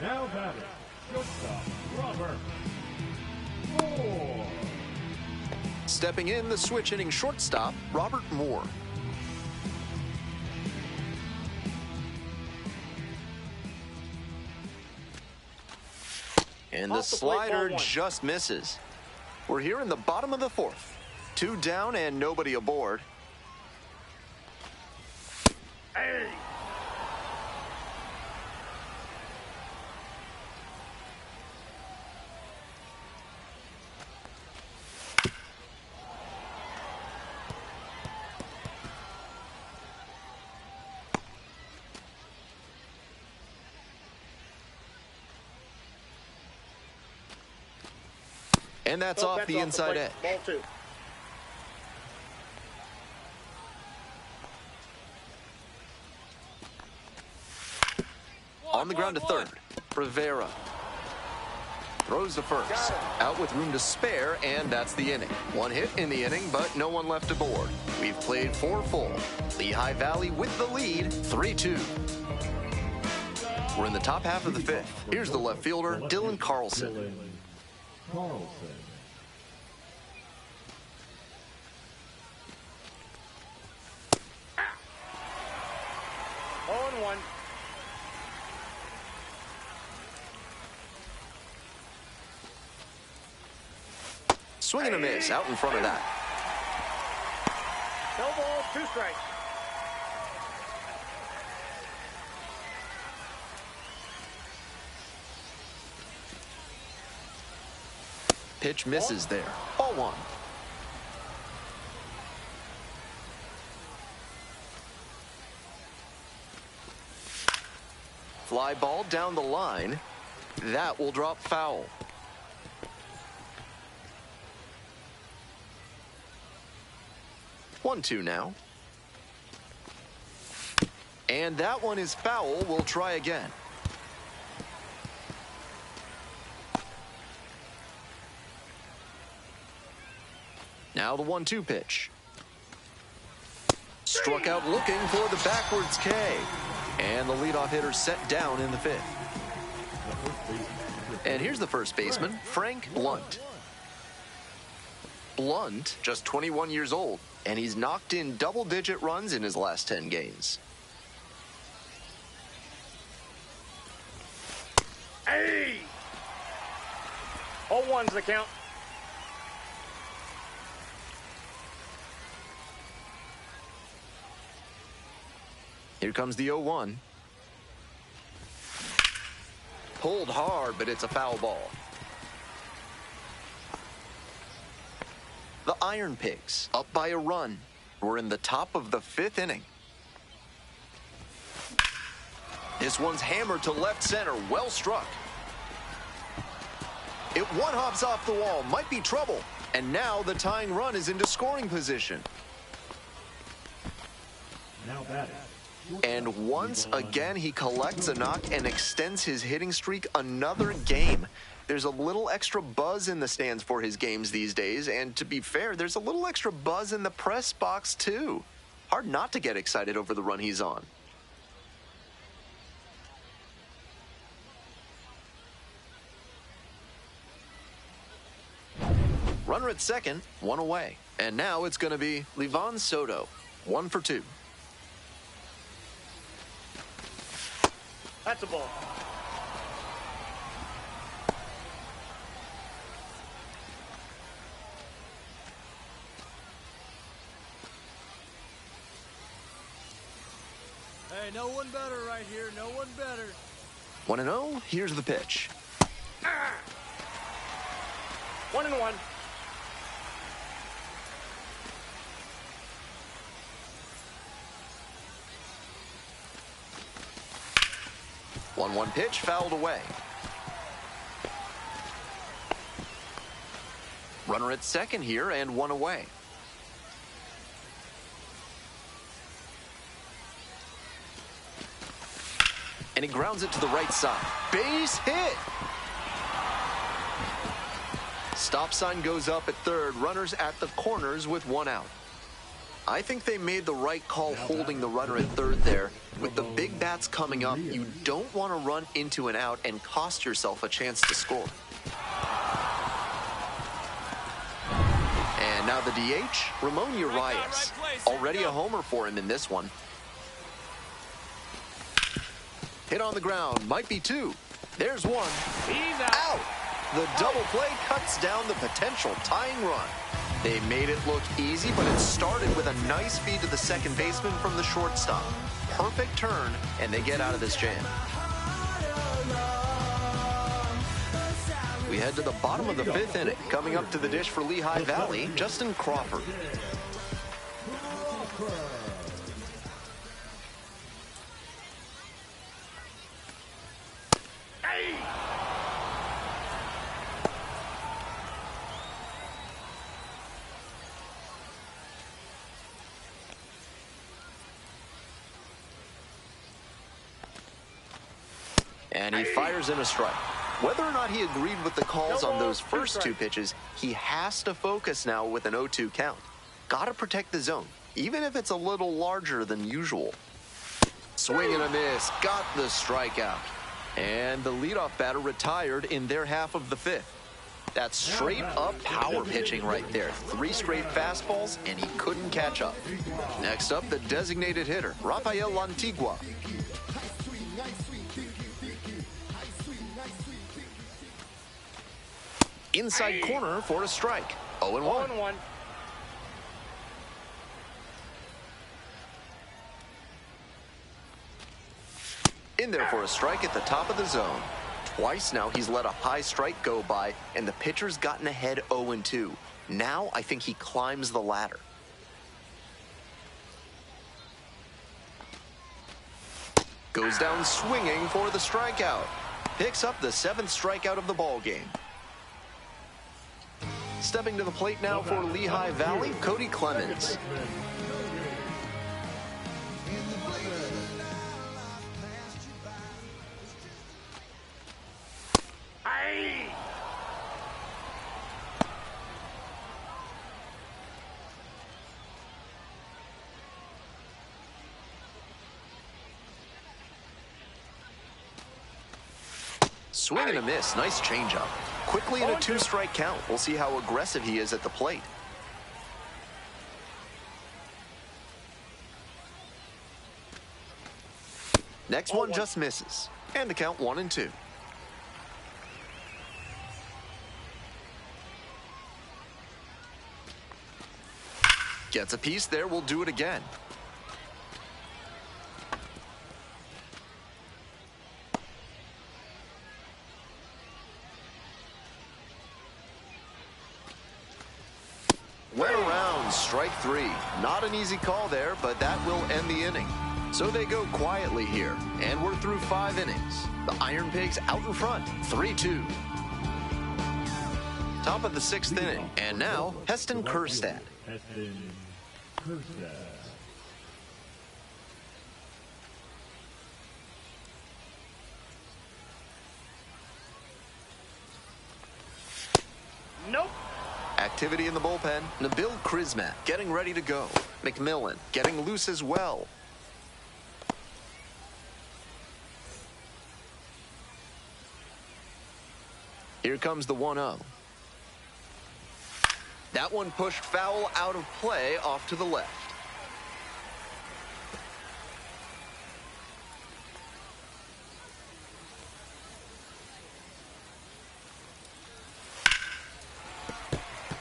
Now batting, shortstop, Robert. 4. Stepping in, the switch hitting shortstop, Robert Moore. And the slider just misses. We're here in the bottom of the 4th. 2 down and nobody aboard. Hey. And that's off the inside edge. Ball 2. On the ground to third, Rivera. Throws to first. Out with room to spare, and that's the inning. 1 hit in the inning, but no one left aboard. We've played 4 full. Lehigh Valley with the lead, 3-2. We're in the top half of the 5th. Here's the left fielder, Dylan Carlson. Carlson. Ball and 1. Swing and a miss out in front of that. No balls, 2 strikes. Pitch misses there. Ball 1. Fly ball down the line. That will drop foul. 1-2 now. And that one is foul. We'll try again. Now the 1-2 pitch. Struck out looking for the backwards K. And the leadoff hitter set down in the 5th. And here's the first baseman, Frank Blunt. Blunt, just 21 years old, and he's knocked in double-digit runs in his last 10 games. Hey! 0-1's the count. Here comes the 0-1. Pulled hard, but it's a foul ball. The Ironpigs up by a run. We're in the top of the 5th inning. This one's hammered to left center. Well struck. It one-hops off the wall. Might be trouble. And now the tying run is into scoring position. Now batting. And once again, he collects a knock and extends his hitting streak another game. There's a little extra buzz in the stands for his games these days, and to be fair, there's a little extra buzz in the press box too. Hard not to get excited over the run he's on. Runner at second, 1 away. And now it's going to be Livan Soto, 1 for 2. That's a ball. Hey, no one better right here. No one better. 1-0, here's the pitch. 1-1. One pitch fouled away. Runner at second here and one away. And he grounds it to the right side. Base hit! Stop sign goes up at third. Runners at the corners with one out. I think they made the right call holding the runner at third there. With the big bats coming up, you don't want to run into an out and cost yourself a chance to score. And now the DH, Ramon Urias. Already a homer for him in this one. Hit on the ground, might be two. There's one. He's Out! The double play cuts down the potential tying run. They made it look easy, but it started with a nice feed to the second baseman from the shortstop. Perfect turn, and they get out of this jam. We head to the bottom of the fifth inning. Coming up to the dish for Lehigh Valley, Justin Crawford. And he fires in a strike. Whether or not he agreed with the calls on those first two pitches, he has to focus now with an 0-2 count. Gotta protect the zone, even if it's a little larger than usual. Swing and a miss, got the strikeout. And the leadoff batter retired in their half of the fifth. That's straight up power pitching right there. 3 straight fastballs, and he couldn't catch up. Next up, the designated hitter, Rafael Antigua. Inside corner for a strike. 0-1. 0-1. In there for a strike at the top of the zone. Twice now he's let a high strike go by, and the pitcher's gotten ahead 0-2. Now I think he climbs the ladder. Goes down swinging for the strikeout. Picks up the 7th strikeout of the ball game. Stepping to the plate now for Lehigh Valley, Cody Clemens. Swing and a miss, nice changeup. Quickly in a 2-strike count. We'll see how aggressive he is at the plate. Next one just misses. And the count 1-2. Gets a piece there, we'll do it again. Went around, strike 3. Not an easy call there, but that will end the inning. So they go quietly here, and we're through 5 innings. The Ironpigs out in front, 3-2. Top of the 6th inning, and now Heston Kjerstad. Heston Kjerstad. Nope. Activity in the bullpen. Nabil Krismat getting ready to go. McMillan getting loose as well. Here comes the 1-0. That one pushed foul out of play off to the left.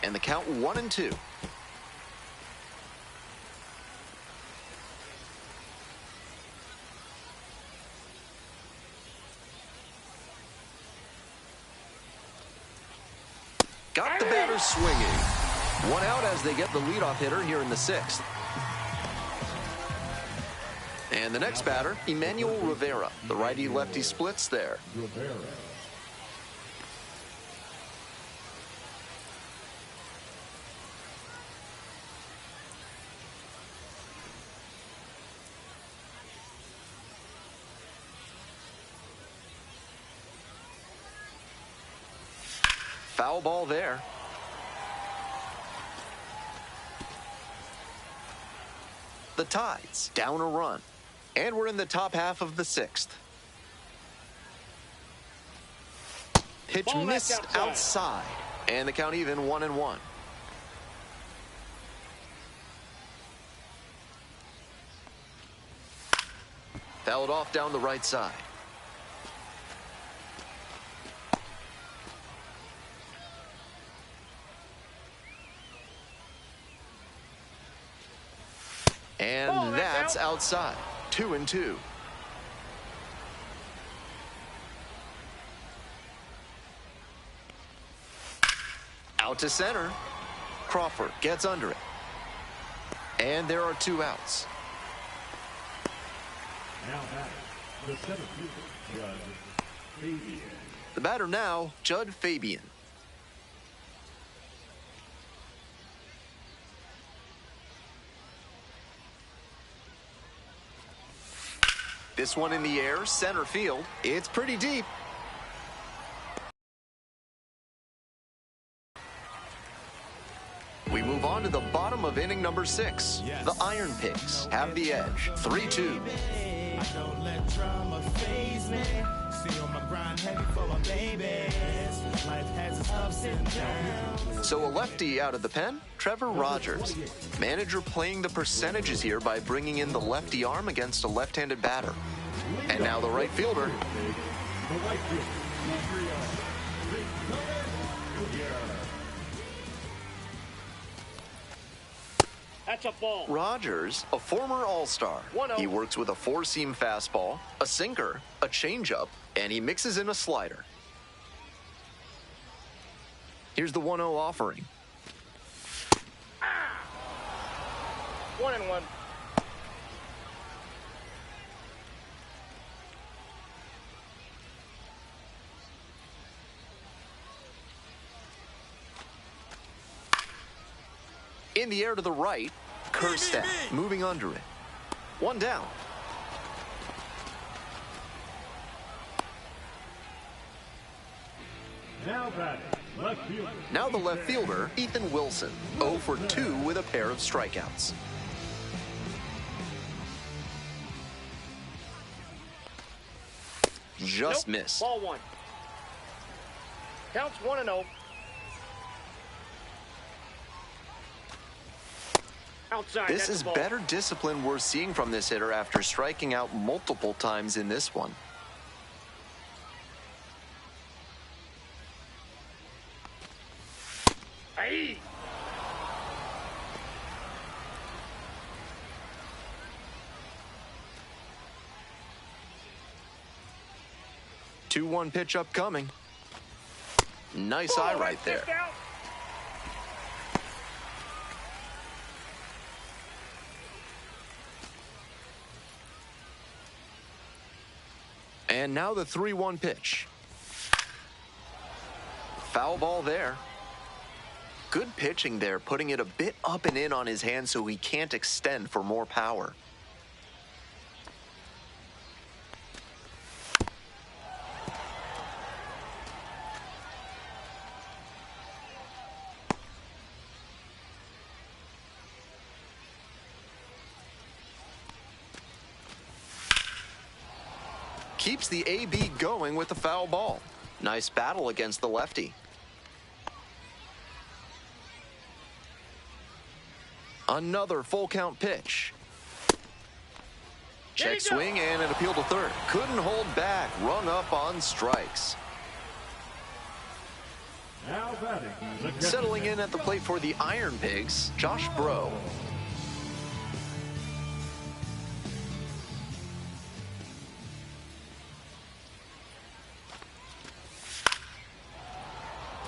And the count 1-2. Got the batter swinging. 1 out as they get the leadoff hitter here in the 6th. And the next batter, Emmanuel Rivera. The righty-lefty splits there. Foul ball there. The Tides down a run. And we're in the top half of the 6th. Pitch Ball missed outside. outside. And the count even 1-1. Fouled off down the right side. And that's outside. 2-2. Out to center. Crawford gets under it. And there are 2 outs. Now batter, the center fielder, Judd Fabian. The batter now, Judd Fabian. This one in the air, center field. It's pretty deep. We move on to the bottom of inning number 6. Yes. The Ironpigs have the edge, 3-2. I don't let drama faze me. See on my grind heavy for my babies. Life has its ups and downs. So a lefty out of the pen, Trevor Rogers. Manager playing the percentages here by bringing in the lefty arm against a left-handed batter. And now the right fielder. The right fielder, That's a ball. Rogers, a former All-Star. 1-0. He works with a 4-seam fastball, a sinker, a changeup, and he mixes in a slider. Here's the 1-0 offering. 1-1. In the air to the right, Kerstead moving under it. 1 down. now batting, left fielder. Now the left fielder, Ethan Wilson, 0 for 2 with a pair of strikeouts. Just missed. Ball 1. Counts 1-0. Outside. This that's is a ball. better discipline we're seeing from this hitter after striking out multiple times in this one. Aye. Two-one pitch upcoming. Nice eye right there. Out. And now the 3-1 pitch. Foul ball there. Good pitching there, putting it a bit up and in on his hand so he can't extend for more power. Keeps the AB going with the foul ball. Nice battle against the lefty. Another full count pitch. Check swing and an appeal to third. Couldn't hold back. Rung up on strikes. Now batting, the Settling in at the plate for the Ironpigs, Josh Bro.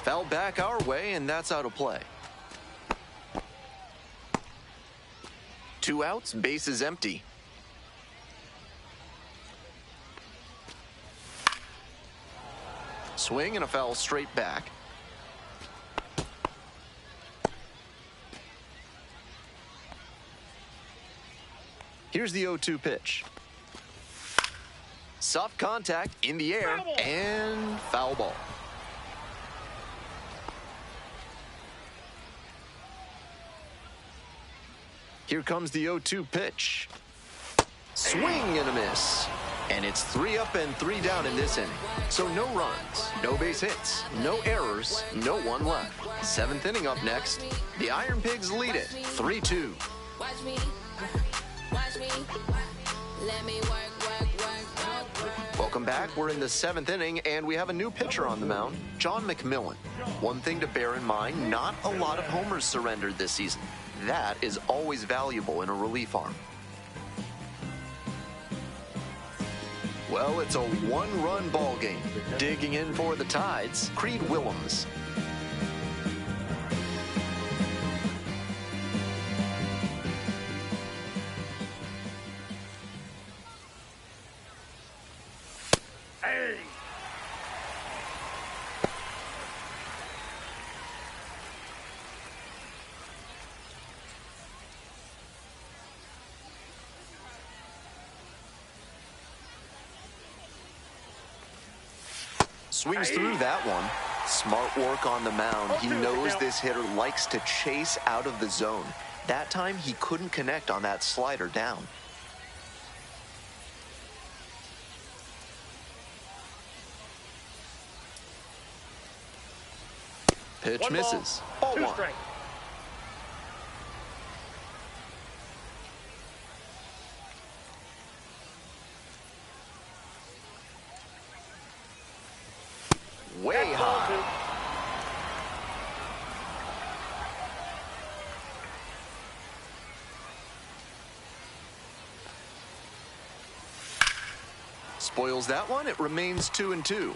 Foul back our way, and that's out of play. 2 outs, bases empty. Swing and a foul straight back. Here's the 0-2 pitch. Soft contact in the air and foul ball. Here comes the 0-2 pitch. Swing and a miss. And it's 3 up and 3 down in this inning. So no runs, no base hits, no errors, no one left. 7th inning up next. The Ironpigs lead it 3-2. Watch me, let me work. Welcome back. We're in the 7th inning, and we have a new pitcher on the mound, John McMillan. One thing to bear in mind, not a lot of homers surrendered this season. That is always valuable in a relief arm. Well, it's a one-run ball game. Digging in for the Tides, Creed Willems. Swings through that one. Smart work on the mound. He knows this hitter likes to chase out of the zone. That time, he couldn't connect on that slider down. Pitch misses. Ball 1. Way high. Spoils that one. It remains 2-2.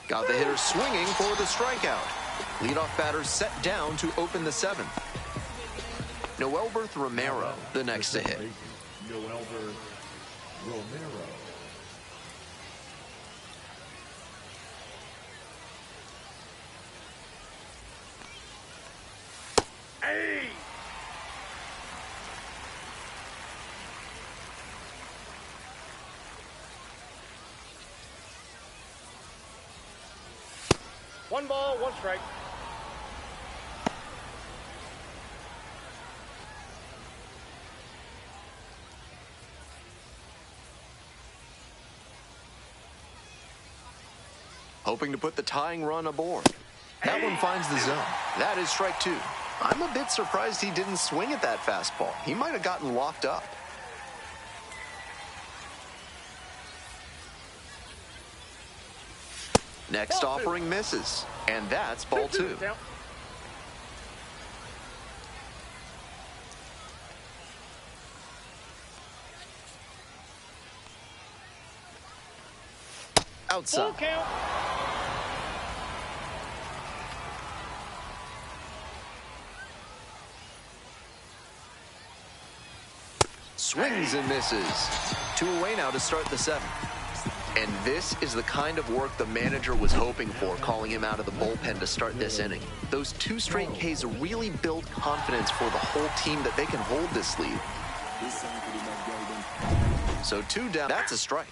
Got the hitter swinging for the strikeout. Leadoff batter set down to open the 7th. Noelberth Romero, the next to hit. Noelberth Romero. Hey! One ball, one strike. Hoping to put the tying run aboard. That one finds the zone. That is strike 2. I'm a bit surprised he didn't swing at that fastball. He might have gotten locked up. Next offering misses. And that's ball 2. Outside. Full count. Swings and misses. 2 away now to start the 7th. And this is the kind of work the manager was hoping for, calling him out of the bullpen to start this inning. Those 2 straight Ks really build confidence for the whole team that they can hold this lead. So 2 down. That's a strike.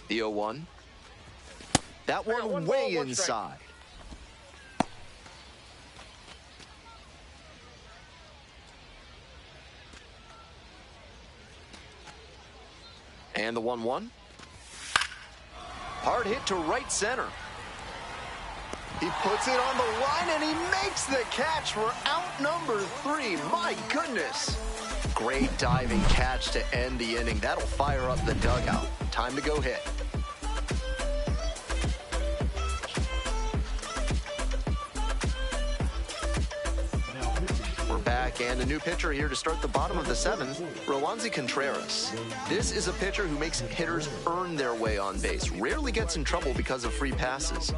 The 0-1. That one way inside. And the 1-1. Hard hit to right center. He puts it on the line and he makes the catch for out number 3. My goodness. Great diving catch to end the inning. That'll fire up the dugout. Time to go hit. We're back, and a new pitcher here to start the bottom of the 7th, Roansy Contreras. This is a pitcher who makes hitters earn their way on base. Rarely gets in trouble because of free passes.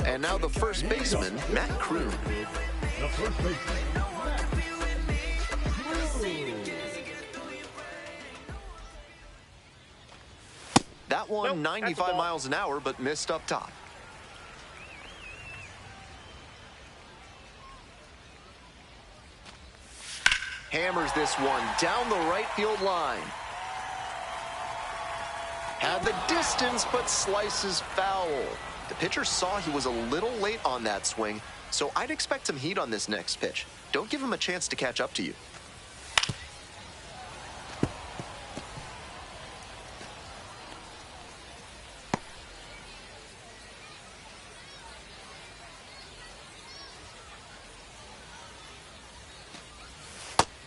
And now the first baseman, Matt Kroon. The first baseman. that one 95 miles an hour, but missed up top. Hammers this one down the right field line. Had the distance, but slices foul. The pitcher saw he was a little late on that swing, so I'd expect some heat on this next pitch. Don't give him a chance to catch up to you.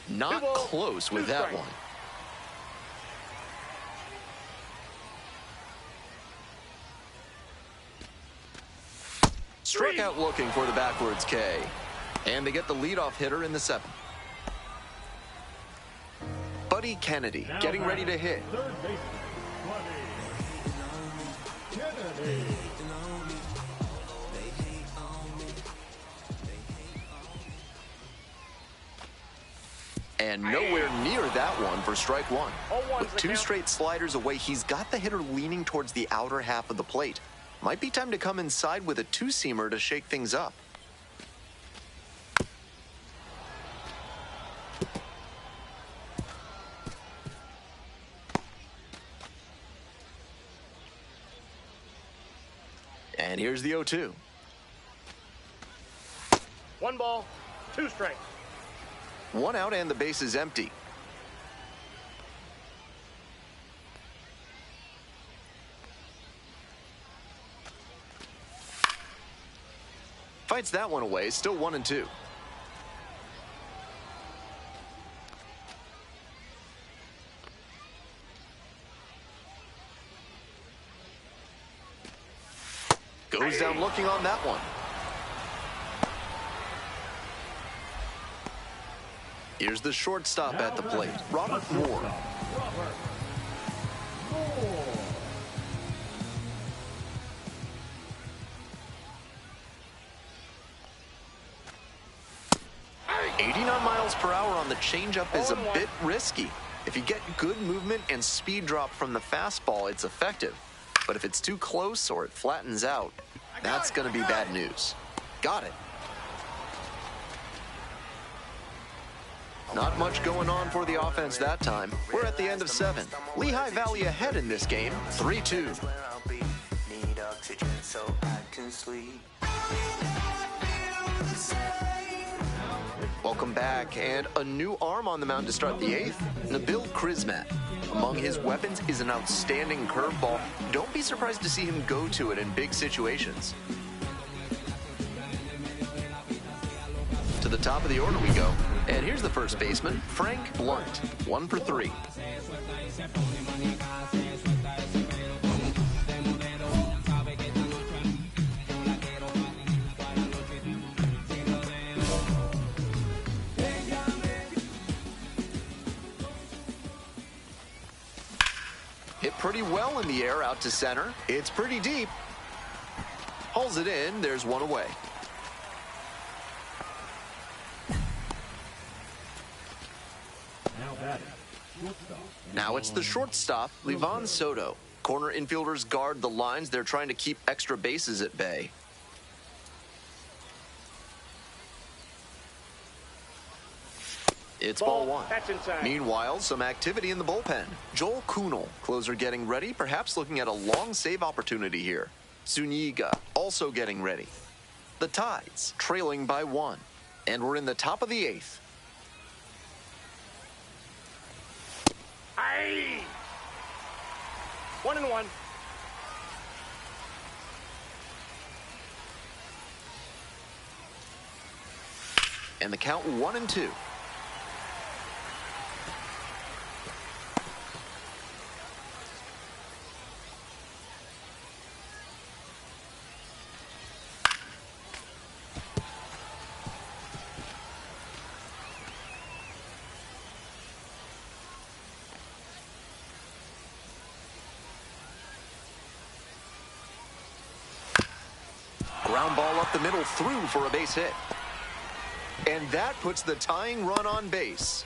Not close with that one. Strikeout looking for the backwards K. And they get the leadoff hitter in the 7th. Buddy Kennedy getting ready to hit. Third baseman, Buddy Kennedy. And nowhere near that one for strike one. With 2 straight sliders away, he's got the hitter leaning towards the outer half of the plate. Might be time to come inside with a 2-seamer to shake things up. And here's the 0-2. 1 ball, 2 strikes. 1 out and the base is empty. Fights that one away, still 1-2. Goes down looking on that one. Here's the shortstop at the plate, Robert Moore. Robert Moore. 89 miles per hour on the changeup is a bit risky. If you get good movement and speed drop from the fastball, it's effective. But if it's too close or it flattens out, that's going to be bad news. Got it. Not much going on for the offense that time. We're at the end of 7. Lehigh Valley ahead in this game, 3-2. Welcome back, and a new arm on the mound to start the 8th, Nabil Krismat. Among his weapons is an outstanding curveball. Don't be surprised to see him go to it in big situations. To the top of the order we go. And here's the first baseman, Frank Blunt, 1 for 3. Hit pretty well in the air out to center. It's pretty deep. Hauls it in. There's 1 away. Now it's the shortstop, Livan Soto. Corner infielders guard the lines. They're trying to keep extra bases at bay. It's ball 1. That's inside. Meanwhile, some activity in the bullpen. Joel Kuhnel, closer getting ready, perhaps looking at a long save opportunity here. Zuniga also getting ready. The Tides trailing by 1. And we're in the top of the 8th. Aye. 1-1. And the count 1-2. Ground ball up the middle, through for a base hit. And that puts the tying run on base.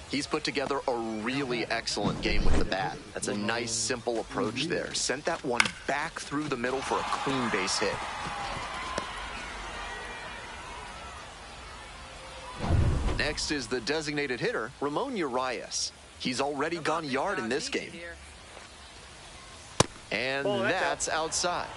He's put together a really excellent game with the bat. That's a nice, simple approach there. Sent that one back through the middle for a clean base hit. Next is the designated hitter, Ramon Urias. He's already gone yard in this game. And that's outside.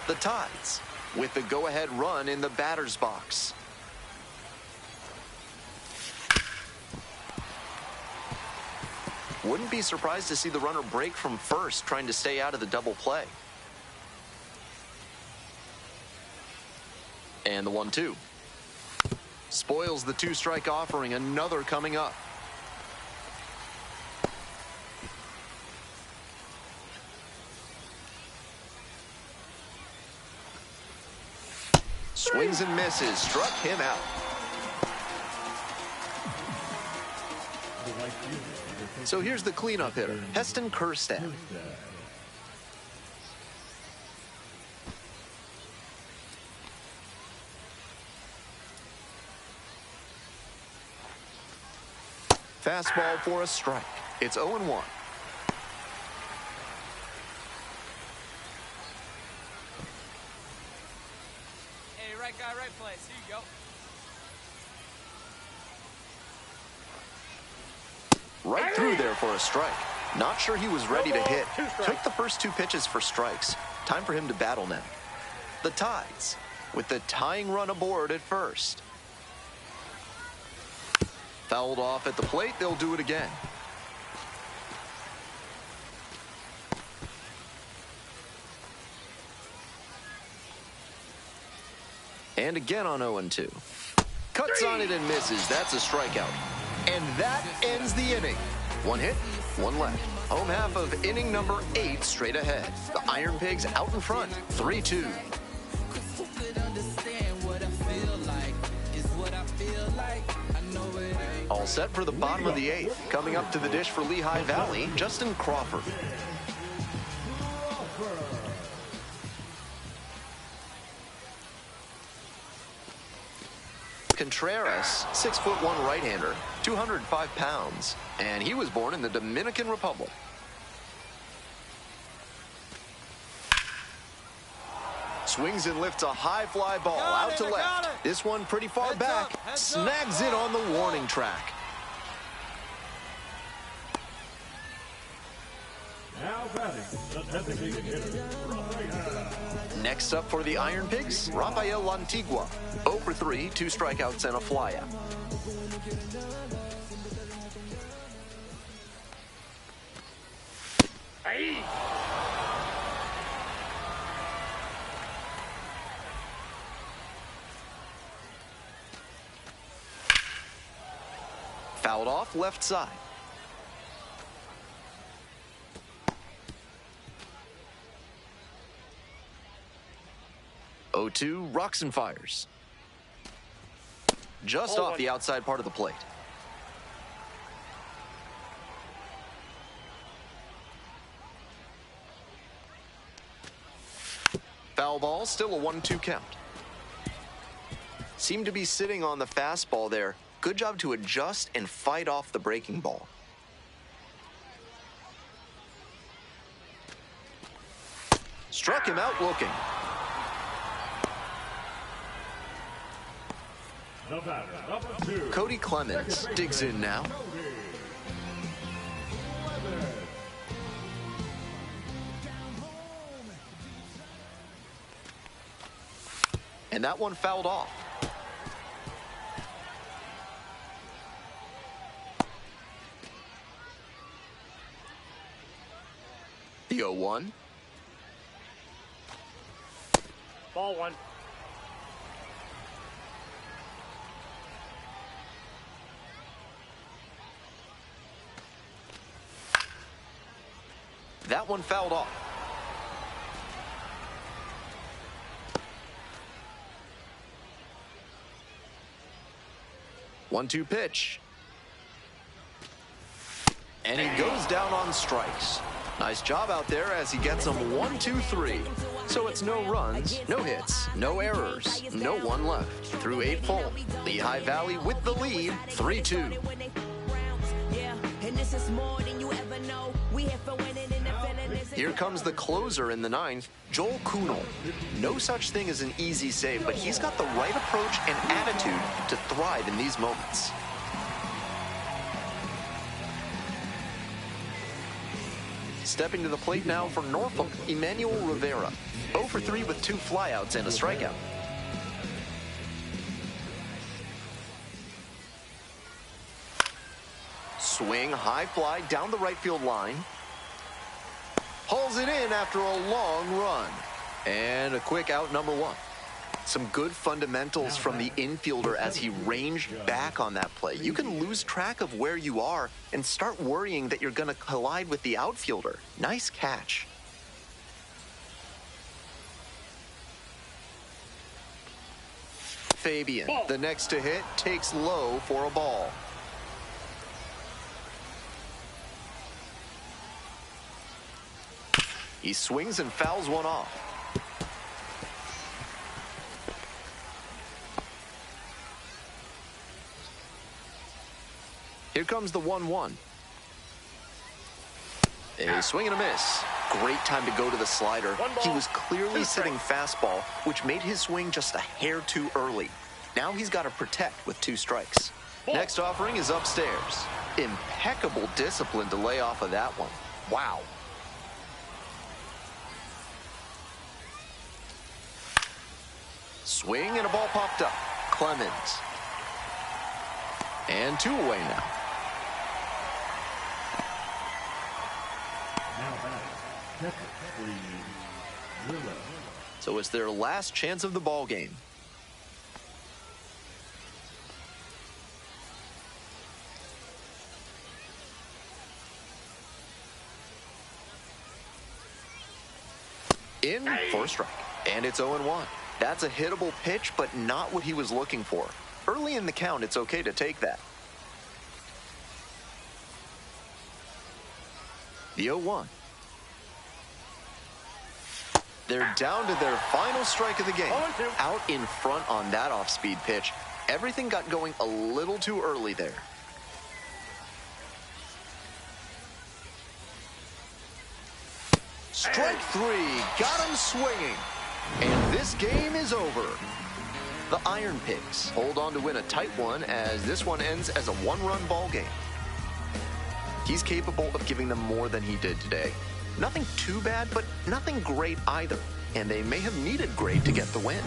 The Tides with the go-ahead run in the batter's box. Wouldn't be surprised to see the runner break from first, trying to stay out of the double play. And the 1-2. Spoils the two-strike offering, another coming up. Swings and misses, struck him out. So here's the cleanup hitter, Heston Kjerstad. Fastball for a strike. It's 0-1. Hey, right guy, right place. Here you go. Right through there for a strike. Not sure he was ready to hit. Took the first two pitches for strikes. Time for him to battle now. The Tides with the tying run aboard at first. Fouled off at the plate, they'll do it again. And again on 0-2. Cuts on it and misses. That's a strikeout. And that ends the inning. One hit, one left. Home half of inning number 8 straight ahead. The Ironpigs out in front, 3-2. All set for the bottom of the 8th. Coming up to the dish for Lehigh Valley, Justin Crawford. Contreras, 6'1" right-hander, 205 pounds, and he was born in the Dominican Republic. Swings and lifts a high fly ball out to left. This one pretty far back. Snags it on the warning track. Now batting, the designated hitter, Rafael. Next up for the Ironpigs, Rafael Lantigua. 0 for 3, 2 strikeouts and a flyout. Fouled off left side. Oh, 2 rocks and fires. Just off the outside part of the plate. Foul ball, still a 1-2 count. Seemed to be sitting on the fastball there. Good job to adjust and fight off the breaking ball. Struck him out looking. The batter, number 2. Cody Clemens digs in now. And that one fouled off. The 0-1. Ball 1. That one fouled off. 1-2 pitch. And he goes down on strikes. Nice job out there as he gets them 1, 2, 3. So it's no runs, no hits, no errors, no one left. Through 8 full. Lehigh Valley with the lead, 3-2. Here comes the closer in the 9th, Joel Kuhnel. No such thing as an easy save, but he's got the right approach and attitude to thrive in these moments. Stepping to the plate now for Norfolk, Emmanuel Rivera. 0 for 3 with 2 flyouts and a strikeout. Swing, high fly down the right field line. Hauls it in after a long run. And a quick out, number 1. Some good fundamentals from the infielder as he ranged back on that play. You can lose track of where you are and start worrying that you're going to collide with the outfielder. Nice catch. Fabian, the next to hit, takes low for a ball. He swings and fouls one off. Here comes the 1-1. A swing and a miss. Great time to go to the slider. He was clearly sitting fastball, which made his swing just a hair too early. Now he's got to protect with 2 strikes. Next offering is upstairs. Impeccable discipline to lay off of that one. Wow. Swing and a ball popped up. Clemens. And 2 away now. So it's their last chance of the ball game. In for a strike. And it's 0-1. That's a hittable pitch, but not what he was looking for. Early in the count, it's okay to take that. The 0-1. They're down to their final strike of the game. Out in front on that off-speed pitch. Everything got going a little too early there. Strike 3. Got him swinging. And this game is over. The Ironpigs hold on to win a tight one as this one ends as a 1-run ball game. He's capable of giving them more than he did today. Nothing too bad, but nothing great either. And they may have needed great to get the win.